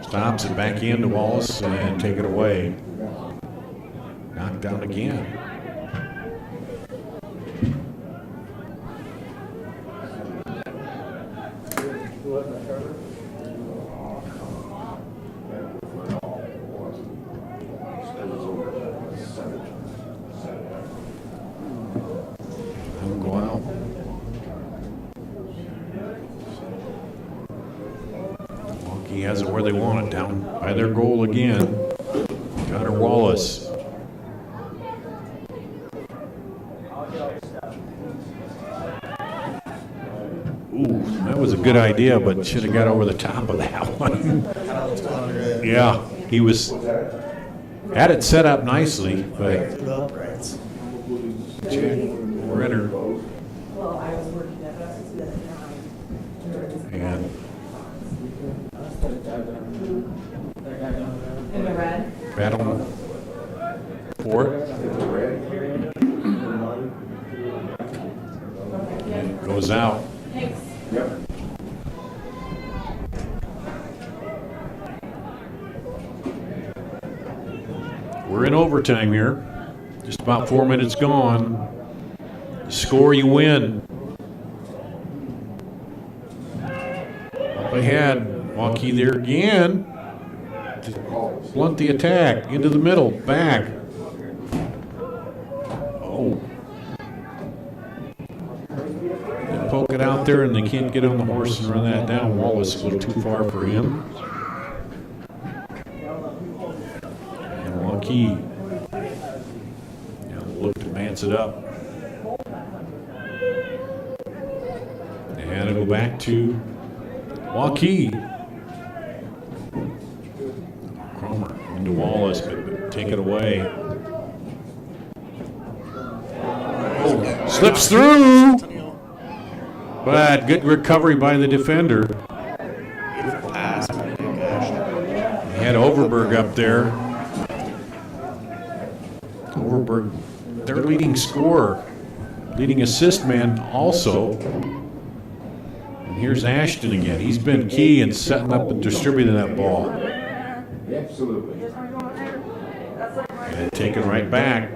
stops it back into Wallace and take it away. Knocked down again. Waukee has it where they want it, down by their goal again. Connor Wallace. Ooh, that was a good idea, but should have got over the top of that one. Yeah, he was had it set up nicely, but Renner and In the red. battle for it. And goes out. We're in overtime here. Just about 4 minutes gone. The score, you win. Up ahead, Waukee there again. Blunt the attack, into the middle, back. Oh. They poke it out there and they can't get on the horse and run that down. Wallace a little too far for him. And Waukee look to advance it up. And it'll go back to Waukee. Cromer into Wallace, but take it away. Oh, slips through! But good recovery by the defender. He had Overberg up there. Overberg, their leading scorer, leading assist man also. And here's Ashton again. He's been key in setting up and distributing that ball. Absolutely. And taken right back.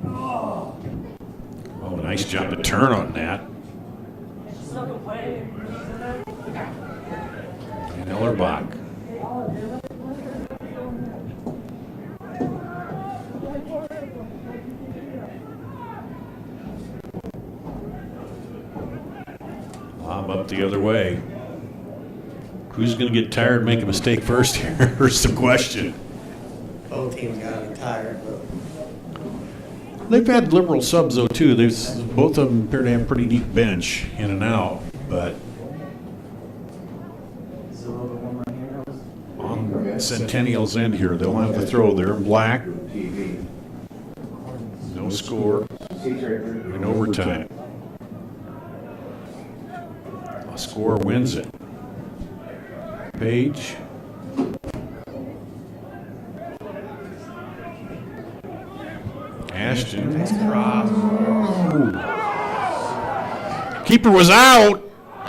Oh, nice job to turn on that. And Ellerbach. Lob up the other way. Who's going to get tired and make a mistake first here? Here's the question. Both teams got to be tired, but They've had liberal subs though too. Both of them appear to have a pretty deep bench in and out, but on Centennial's end here, they'll have the throw there in black. No score in overtime. A score wins it. Page. Ashton. nice cross. Keeper was out.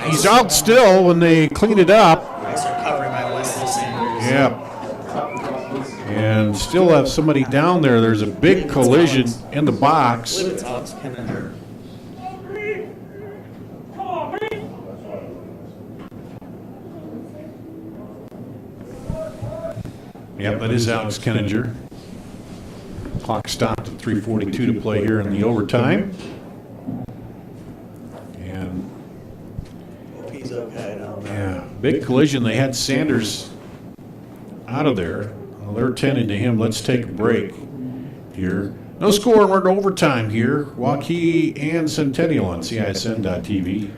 He's out still when they cleaned it up. Nice recovery by Wesley Sanders. Yeah. And still have somebody down there. There's a big collision in the box. I believe it's Alex Kenninger. Yep, that is Alex Kenninger. Clock stopped at 3:42 to play here in the overtime. And He's okay now. yeah, big collision. They had Sanders out of there. Well, they're tending to him. Let's take a break here. No score, we're in overtime here. Waukee and Centennial on CISN.TV.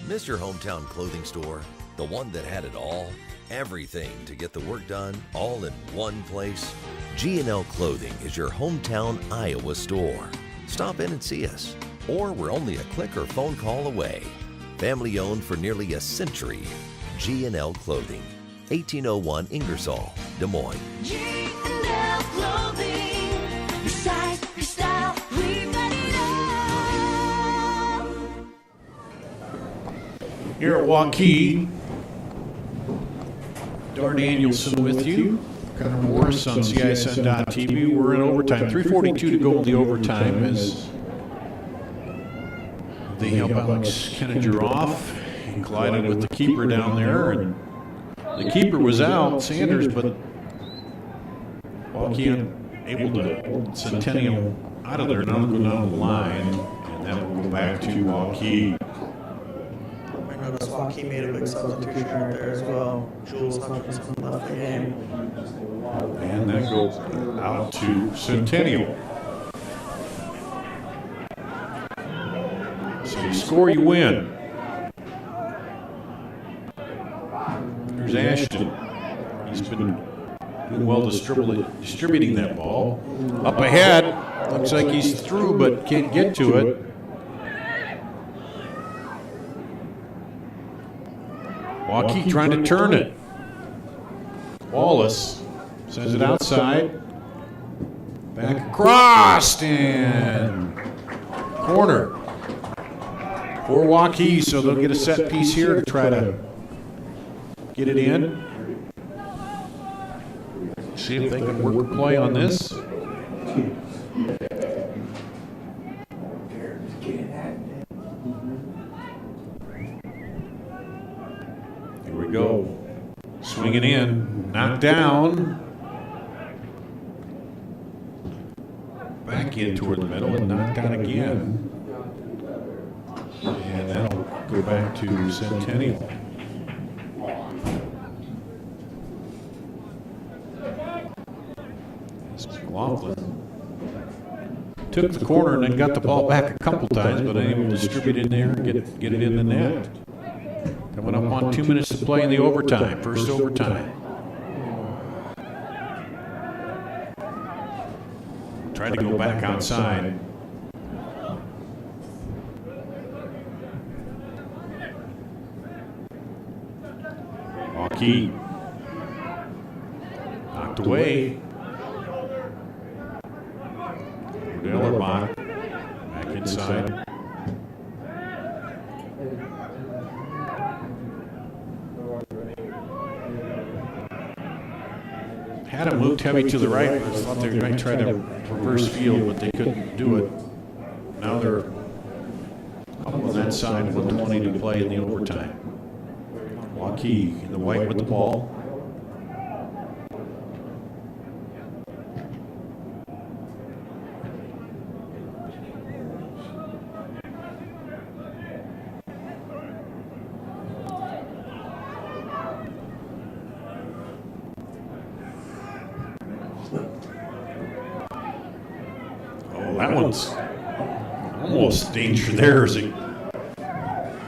Miss your hometown clothing store? The one that had it all? Everything to get the work done, all in one place? G&L Clothing is your hometown Iowa store. Stop in and see us, or we're only a click or phone call away. Family owned for nearly a century. G&L Clothing, 1801 Ingersoll, Des Moines. G&L Clothing. Your size, your style, we've got it all. Here at Waukee, Dar Danielson with you. Connor Morris on CISN.TV. We're in overtime. 3:42 to go in the overtime as they help Alex Kenninger off. He collided with the keeper down there, and the keeper was out, Sanders, but Waukee able to hold Centennial out of there. Now go down the line, and that will go back to Waukee. Might notice Waukee made a big substitution right there as well. Jules Hutchinson left the game. And that goes out to Centennial. So you score, you win. There's Ashton. He's been doing well distributing that ball. Up ahead. Looks like he's through, but can't get to it. Waukee trying to turn it. Wallace sends it outside. Back across and corner for Waukee, so they'll get a set piece here to try to get it in. See if they can work a play on this. Here we go. Swinging in, knocked down. Back in toward the middle and knocked down again. And that'll go back to Centennial. McLaughlin took the corner and then got the ball back a couple times, but unable to distribute it in there and get it in the net. Coming up on 2 minutes to play in the overtime, first overtime. Tried to go back outside. Waukee knocked away. Dellerbach back inside. Had him moved heavy to the right. I thought they might try to reverse field, but they couldn't do it. Now they're up on that side, 1:20 to play in the overtime. Waukee in the white with the ball. That one's almost danger there as he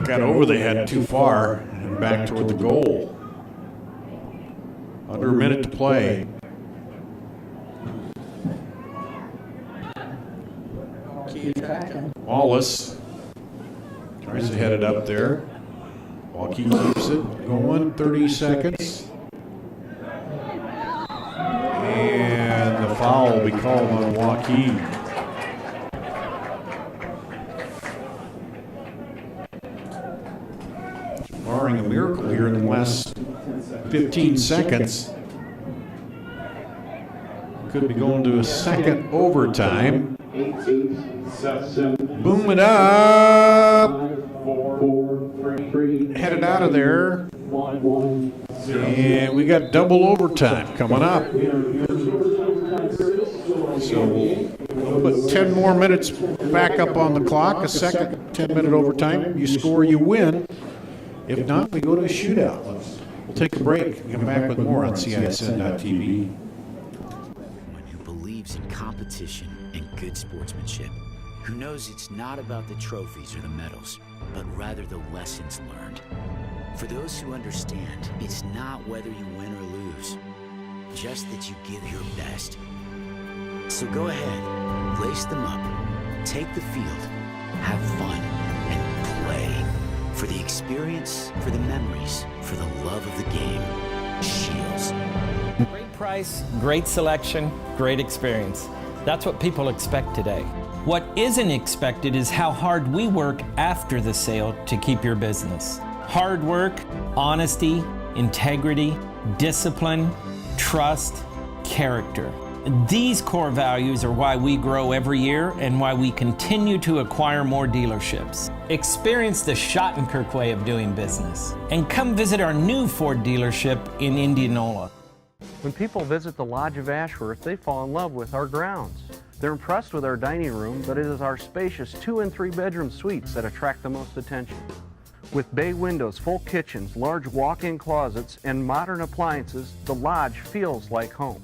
got over the head too far and back toward the goal. Under a minute to play. Wallace tries to head it up there. Waukee keeps it going, 30 seconds. And the foul will be called on Waukee. Barring a miracle here in the last 15 seconds. Could be going to a second overtime. Boom it up. Headed out of there. And we got double overtime coming up. So we'll put 10 more minutes back up on the clock. A second 10-minute overtime. You score, you win. If not, we go to a shootout. We'll take a break and come back with more on CISN.TV. One who believes in competition and good sportsmanship, who knows it's not about the trophies or the medals, but rather the lessons learned. For those who understand, it's not whether you win or lose, just that you give your best. So go ahead, lace them up, take the field, have fun, and play. For the experience, for the memories, for the love of the game. Shields. Great price, great selection, great experience. That's what people expect today. What isn't expected is how hard we work after the sale to keep your business. Hard work, honesty, integrity, discipline, trust, character. These core values are why we grow every year and why we continue to acquire more dealerships. Experience the Schottenkirk way of doing business and come visit our new Ford dealership in Indianola. When people visit the Lodge of Ashworth, they fall in love with our grounds. They're impressed with our dining room, but it is our spacious 2- and 3-bedroom suites that attract the most attention. With bay windows, full kitchens, large walk-in closets, and modern appliances, the Lodge feels like home.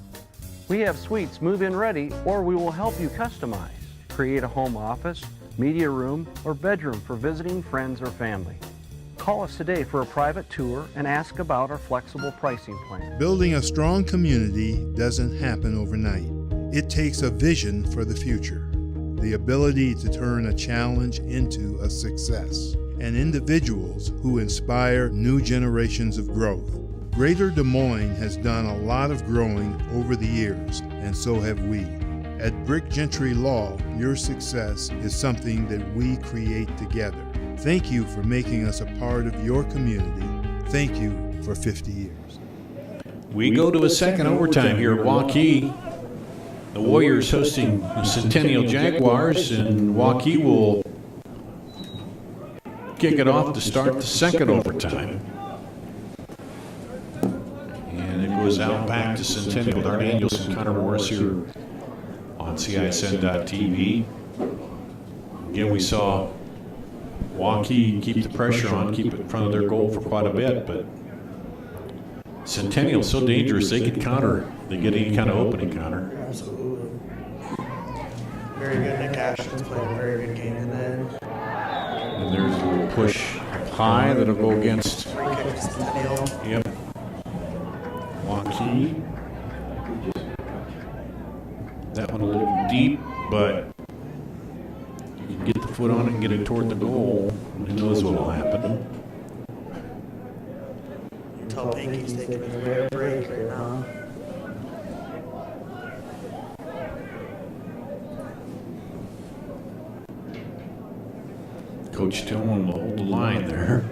We have suites move-in ready, or we will help you customize. Create a home office, media room, or bedroom for visiting friends or family. Call us today for a private tour and ask about our flexible pricing plan. Building a strong community doesn't happen overnight. It takes a vision for the future, the ability to turn a challenge into a success, and individuals who inspire new generations of growth. Greater Des Moines has done a lot of growing over the years, and so have we. At Brick Gentry Law, your success is something that we create together. Thank you for making us a part of your community. Thank you for 50 years. We go to a second overtime here at Waukee. The Warriors hosting the Centennial Jaguars, and Waukee will kick it off to start the second overtime. And it goes out back to Centennial. Darn Daniels and Connor Morris here on CISN.TV. Again, we saw Waukee keep the pressure on, keep it in front of their goal for quite a bit, but Centennial so dangerous, they can counter. They get any kind of opening counter. Absolutely. Very good. Nick Ashton's played a very good game in there. And there's a little push high that'll go against. Centennial. Yep. Waukee. That one a little deep, but you can get the foot on it and get it toward the goal. Who knows what will happen? You tell Pinky's taking a rare break right now. Coach Tillman will hold the line there.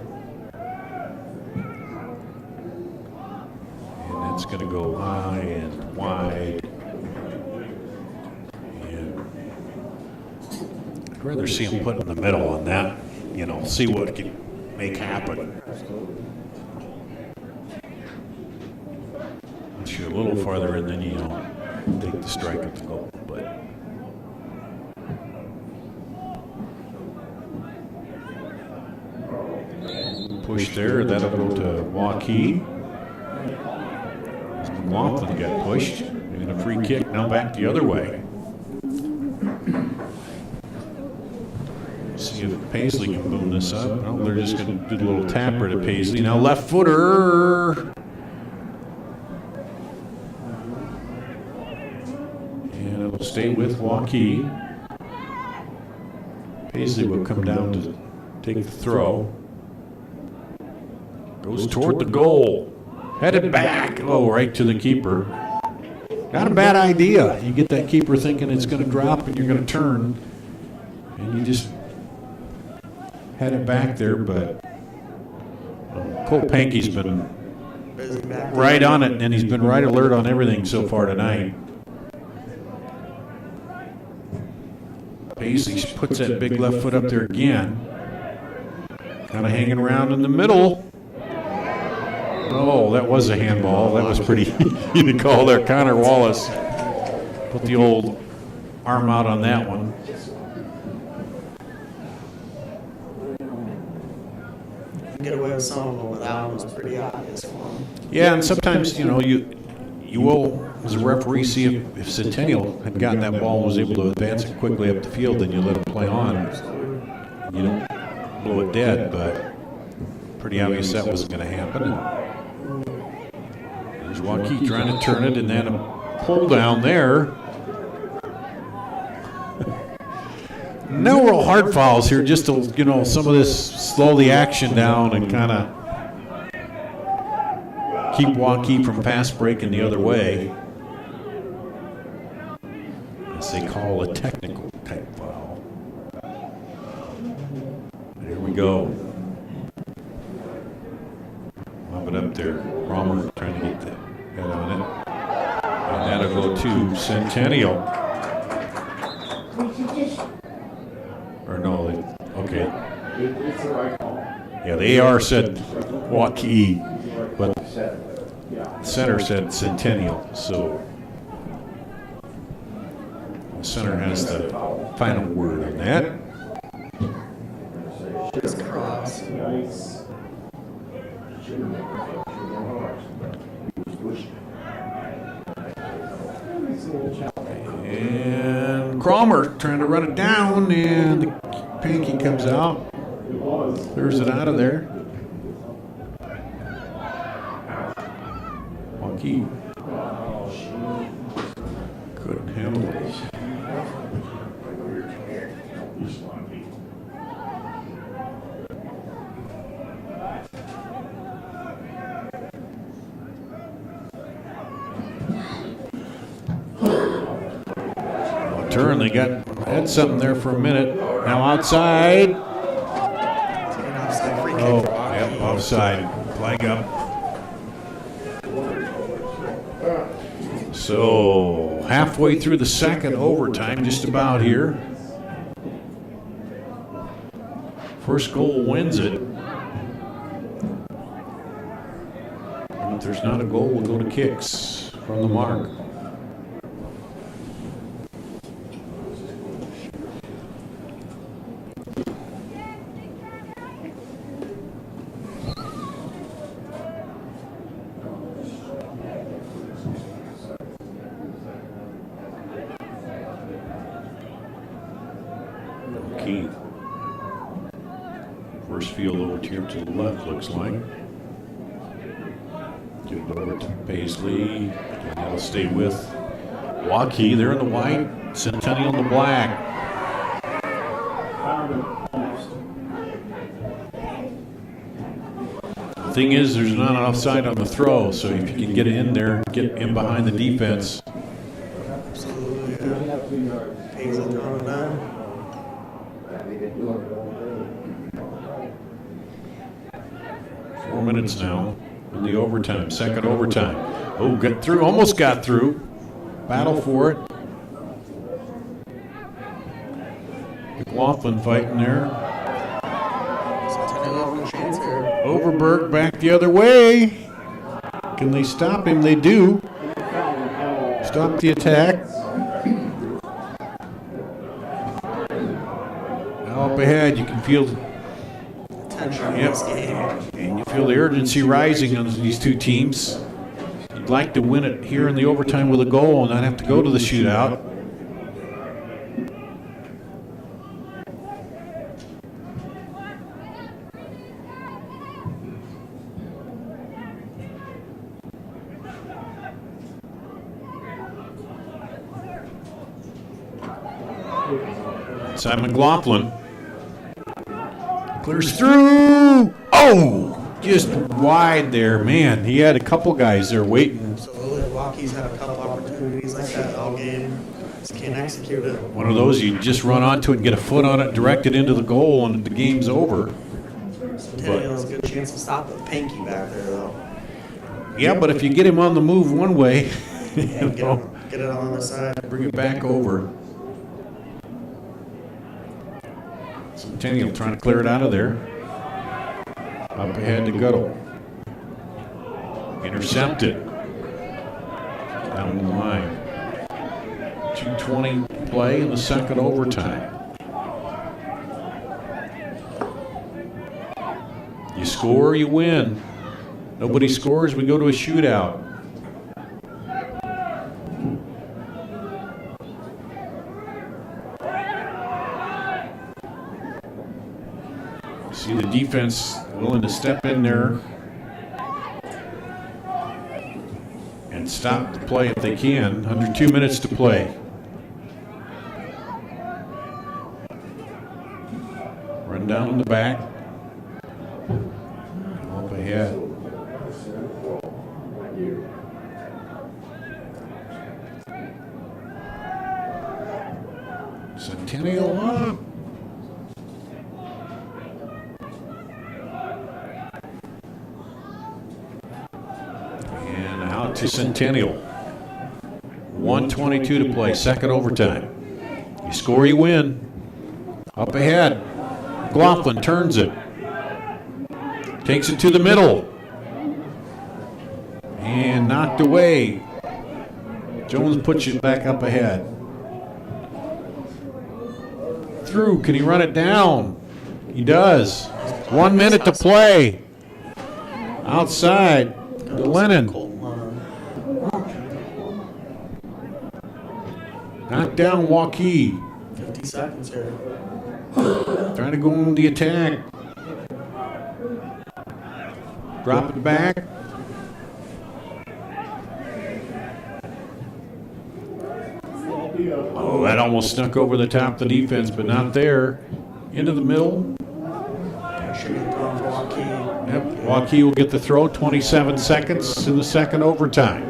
And that's going to go high and wide. And I'd rather see him put in the middle on that, you know, see what it can make happen. Once you're a little farther in, then you don't take the strike at the goal. But push there, that'll go to Waukee. McLaughlin got pushed, and a free kick now back the other way. See if Paisley can boom this up. No, they're just going to do the little tapper to Paisley. Now left footer. And it'll stay with Waukee. Paisley will come down to take the throw. Goes toward the goal. Headed back. Oh, right to the keeper. Not a bad idea. You get that keeper thinking it's going to drop and you're going to turn. And you just head it back there, but Cole Pankey's been right on it, and he's been right alert on everything so far tonight. Paisley puts that big left foot up there again. Kind of hanging around in the middle. Oh, that was a handball. That was pretty easy to call there. Connor Wallace put the old arm out on that one. Get away with some of them, but that one was pretty obvious for him. Yeah, and sometimes, you know, you will, as a referee, see if Centennial had gotten that ball and was able to advance it quickly up the field, then you let it play on. You don't blow it dead, but pretty obvious that wasn't going to happen. There's Waukee trying to turn it, and then a pull down there. No real hard fouls here, just to, you know, some of this slow the action down and kind of keep Waukee from fast breaking the other way. As they call a technical type foul. Here we go. Lob it up there. Romer trying to get the head on it. And that'll go to Centennial. Or no, okay. Yeah, the AR said Waukee, but the center said Centennial, so the center has the final word on that. Just cross. And Cromer trying to run it down, and the Pankey comes out, clears it out of there. Waukee couldn't handle it. Turn, they had something there for a minute. Now outside. Oh, yep, offside. Flag up. So halfway through the second overtime, just about here. First goal wins it. And if there's not a goal, we'll go to kicks from the mark. First field over here to the left, looks like. Give it over to Paisley. And that'll stay with Waukee. They're in the white, Centennial in the black. The thing is, there's not an offside on the throw, so if you can get it in there, get in behind the defense. Absolutely. Paisley throwing it down. 4 minutes now in the overtime, second overtime. Oh, got through, almost got through. Battle for it. McLaughlin fighting there. Overberg back the other way. Can they stop him? They do. Stop the attack. Now up ahead, you can feel tension in this game. And you feel the urgency rising on these two teams. You'd like to win it here in the overtime with a goal and not have to go to the shootout. Simon McLaughlin clears through. Oh, just wide there, man. He had a couple guys there waiting. Absolutely, Waukee's had a couple opportunities like that all game. Just can't execute it. One of those you just run onto it and get a foot on it, direct it into the goal, and the game's over. Centennial has a good chance to stop the Pankey back there, though. Yeah, but if you get him on the move one way, get it on the side. Bring it back over. Centennial trying to clear it out of there. Up ahead to Guttle. Intercepted. Down the line. 2:20 play in the second overtime. You score, you win. Nobody scores, we go to a shootout. See the defense willing to step in there and stop the play if they can. Under 2 minutes to play. Run down in the back. Up ahead. Centennial up. To Centennial. 1:22 to play, second overtime. You score, you win. Up ahead. McLaughlin turns it. Takes it to the middle. And knocked away. Jones puts it back up ahead. Through, can he run it down? He does. 1 minute to play. Outside, Lennon. Knocked down Waukee. 50 seconds here. Trying to go on the attack. Drop it back. Oh, that almost snuck over the top of the defense, but not there. Into the middle. Yep, Waukee will get the throw. 27 seconds in the second overtime.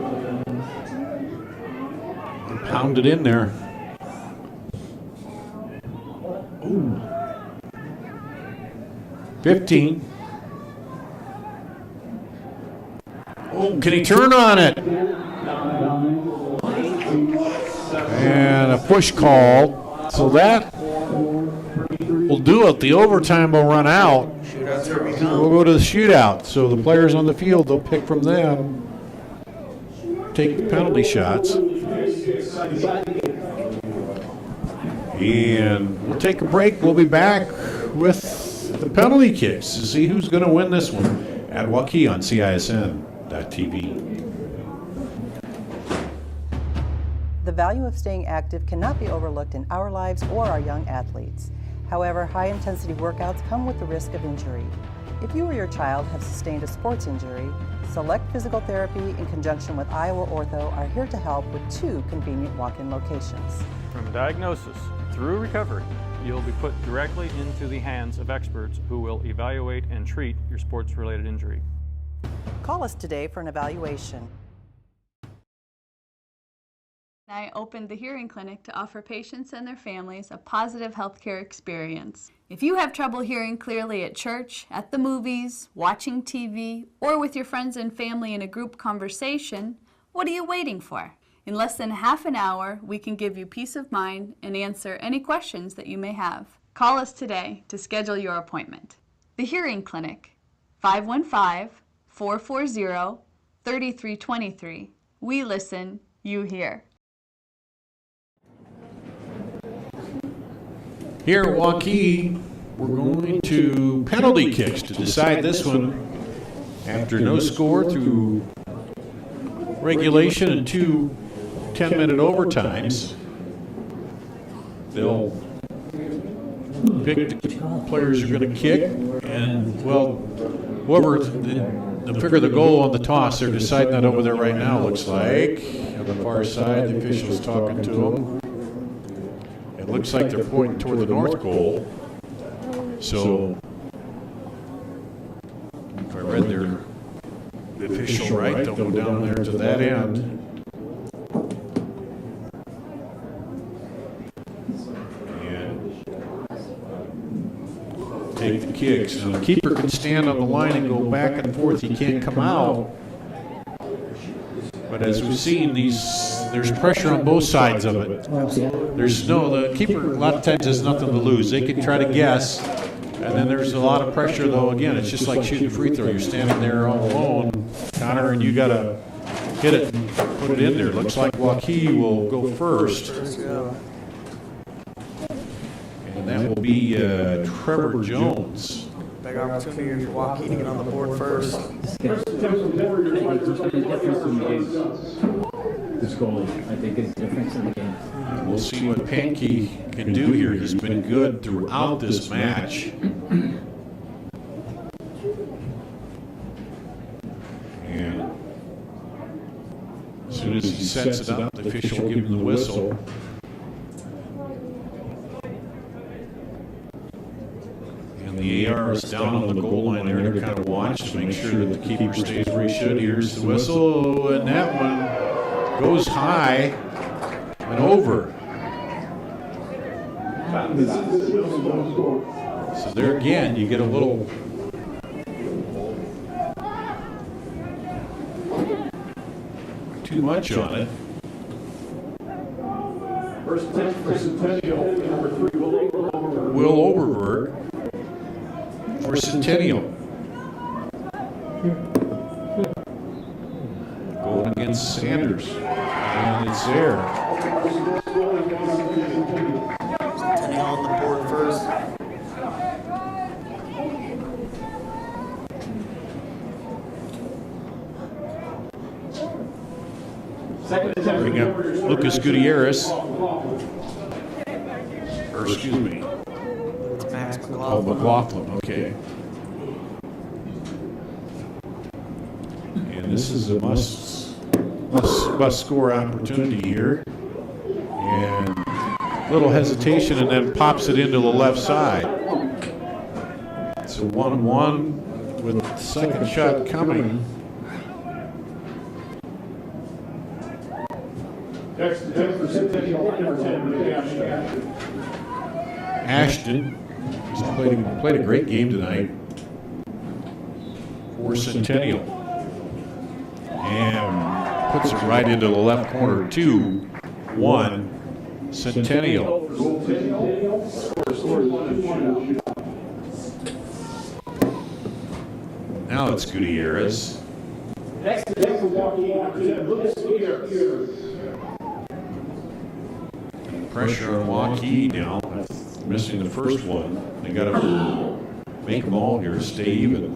Pounded in there. Ooh. 15. Oh, can he turn on it? And a push call. So that will do it. The overtime will run out. We'll go to the shootout. So the players on the field, they'll pick from them. Take the penalty shots. And we'll take a break. We'll be back with the penalty kicks to see who's going to win this one at Waukee on CISN.TV. The value of staying active cannot be overlooked in our lives or our young athletes. However, high-intensity workouts come with the risk of injury. If you or your child have sustained a sports injury, Select Physical Therapy in conjunction with Iowa Ortho are here to help with 2 convenient walk-in locations. From diagnosis through recovery, you'll be put directly into the hands of experts who will evaluate and treat your sports-related injury. Call us today for an evaluation. I opened the Hearing Clinic to offer patients and their families a positive healthcare experience. If you have trouble hearing clearly at church, at the movies, watching TV, or with your friends and family in a group conversation, what are you waiting for? In less than half an hour, we can give you peace of mind and answer any questions that you may have. Call us today to schedule your appointment. The Hearing Clinic, 515-440-3323. We listen, you hear. Here at Waukee, we're going to penalty kicks to decide this one after no score through regulation and 2 10-minute overtimes. They'll pick the players who are going to kick, and, well, whoever, they'll figure the goal on the toss. They're deciding that over there right now, looks like. On the far side, the official's talking to them. It looks like they're pointing toward the north goal. So, if I read the official right, they'll go down there to that end. And take the kicks. Now, the keeper can stand on the line and go back and forth. He can't come out. But as we've seen, there's pressure on both sides of it. The keeper a lot of times has nothing to lose. They can try to guess, and then there's a lot of pressure, though. Again, it's just like shooting a free throw. You're standing there all alone, Connor, and you got to hit it and put it in there. Looks like Waukee will go first. And that will be Trevor Jones. Big opportunity for Waukee to get on the board first. This goal, I think, is the difference in the game. We'll see what Pant can do here. He's been good throughout this match. And as soon as he sets it up, the official will give him the whistle. And the AR is down on the goal line there to kind of watch to make sure that the keeper stays where he should. Here's the whistle, and that one goes high and over. So there again, you get a little too much on it. First attempt for Centennial, number 3, Will Overberg for Centennial. Going against Sanders. And it's there. Centennial on the board first. Bring up Lucas Gutierrez. Or excuse me. Oh, McLaughlin, okay. And this is a must score opportunity here. And a little hesitation and then pops it into the left side. It's a 1-1 with the second shot coming. Ashton. He's played a great game tonight for Centennial. And puts it right into the left corner. 2-1 Centennial. Now it's Gutierrez. Next for Waukee, Lucas Gutierrez. Pressure on Waukee now. Missing the first one. They got to make them all here stay even.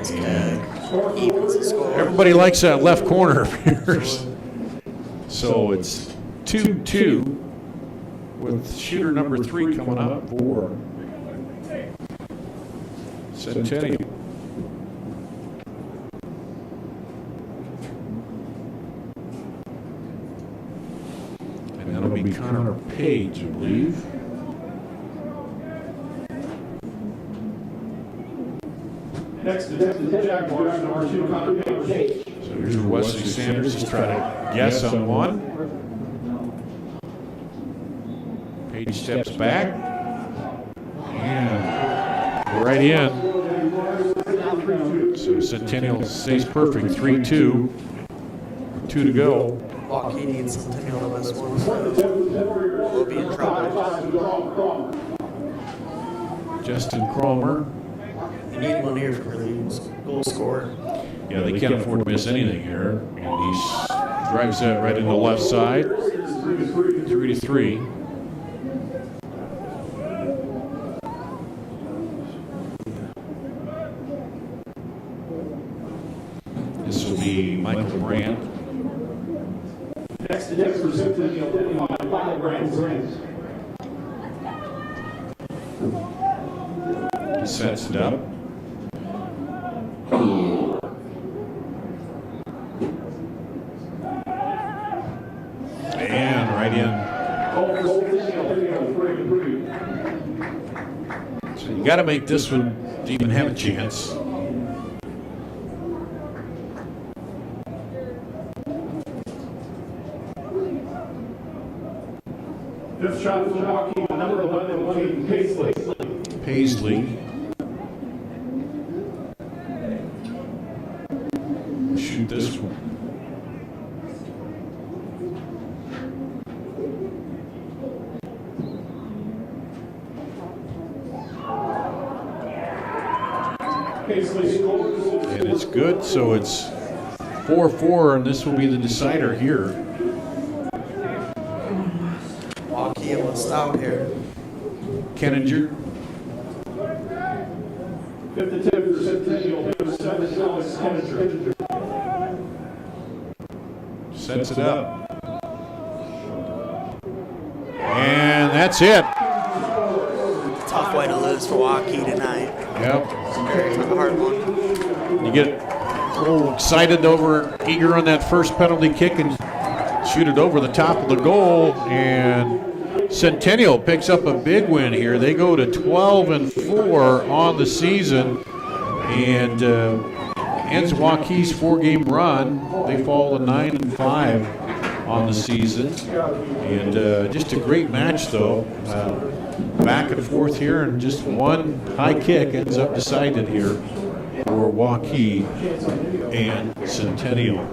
And everybody likes that left corner of yours. So it's 2-2 with shooter number 3 coming up for Centennial. And that'll be Connor Page, I believe. Next is Jaguars, number 2, Connor Page. So here's where Wesley Sanders is trying to guess on one. Page steps back. And right in. So Centennial stays perfect. 3-2. 2 to go. Waukee needs Centennial to miss one, so we'll be in trouble. Justin Cromer. You need one here for the goal scorer. Yeah, they can't afford to miss anything here. And he drives that right into the left side. 3-3. This will be Michael Brandt. Next for Centennial, Michael Brandt. He sets it up. And right in. So you got to make this one to even have a chance. Fifth shot for Waukee, number 11, Paisley. Paisley. Shoot this one. And it's good, so it's 4-4, and this will be the decider here. Waukee almost out here. Kenninger. Fifth attempt for Centennial, number 7, Kenninger. Sets it up. And that's it. Tough way to lose for Waukee tonight. Yep. Very hard one. You get a little excited over, eager on that first penalty kick and shoot it over the top of the goal. And Centennial picks up a big win here. They go to 12-4 on the season and ends Waukee's 4-game run. They fall to 9-5 on the season. And just a great match, though. Back and forth here, and just one high kick ends up decided here for Waukee and Centennial.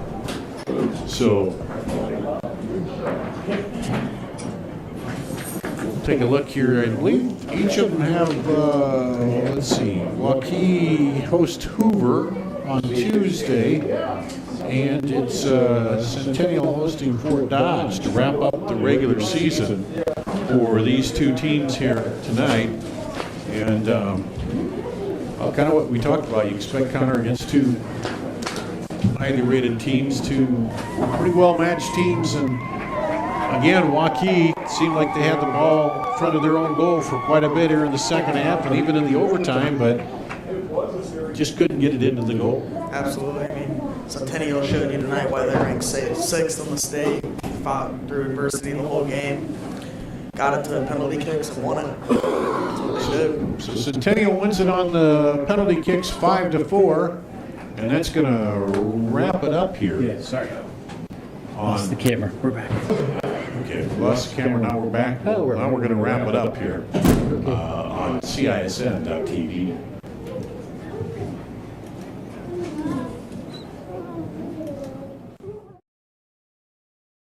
So we'll take a look here. I believe each of them have, let's see, Waukee host Hoover on Tuesday, and it's Centennial hosting Fort Dodge to wrap up the regular season for these two teams here tonight. And kind of what we talked about, you expect Connor against two highly rated teams to pretty well matched teams. And again, Waukee seemed like they had the ball in front of their own goal for quite a bit here in the second half and even in the overtime, but just couldn't get it into the goal. Absolutely. I mean, Centennial showed you tonight why they're ranked sixth in the state. Fought through Varsity the whole game. Got it to the penalty kicks and won it. That's what they did. So Centennial wins it on the penalty kicks 5-4, and that's going to wrap it up here. Yeah, sorry. Lost the camera. We're back. Okay, lost the camera. Now we're back. Now we're going to wrap it up here on CISN.TV.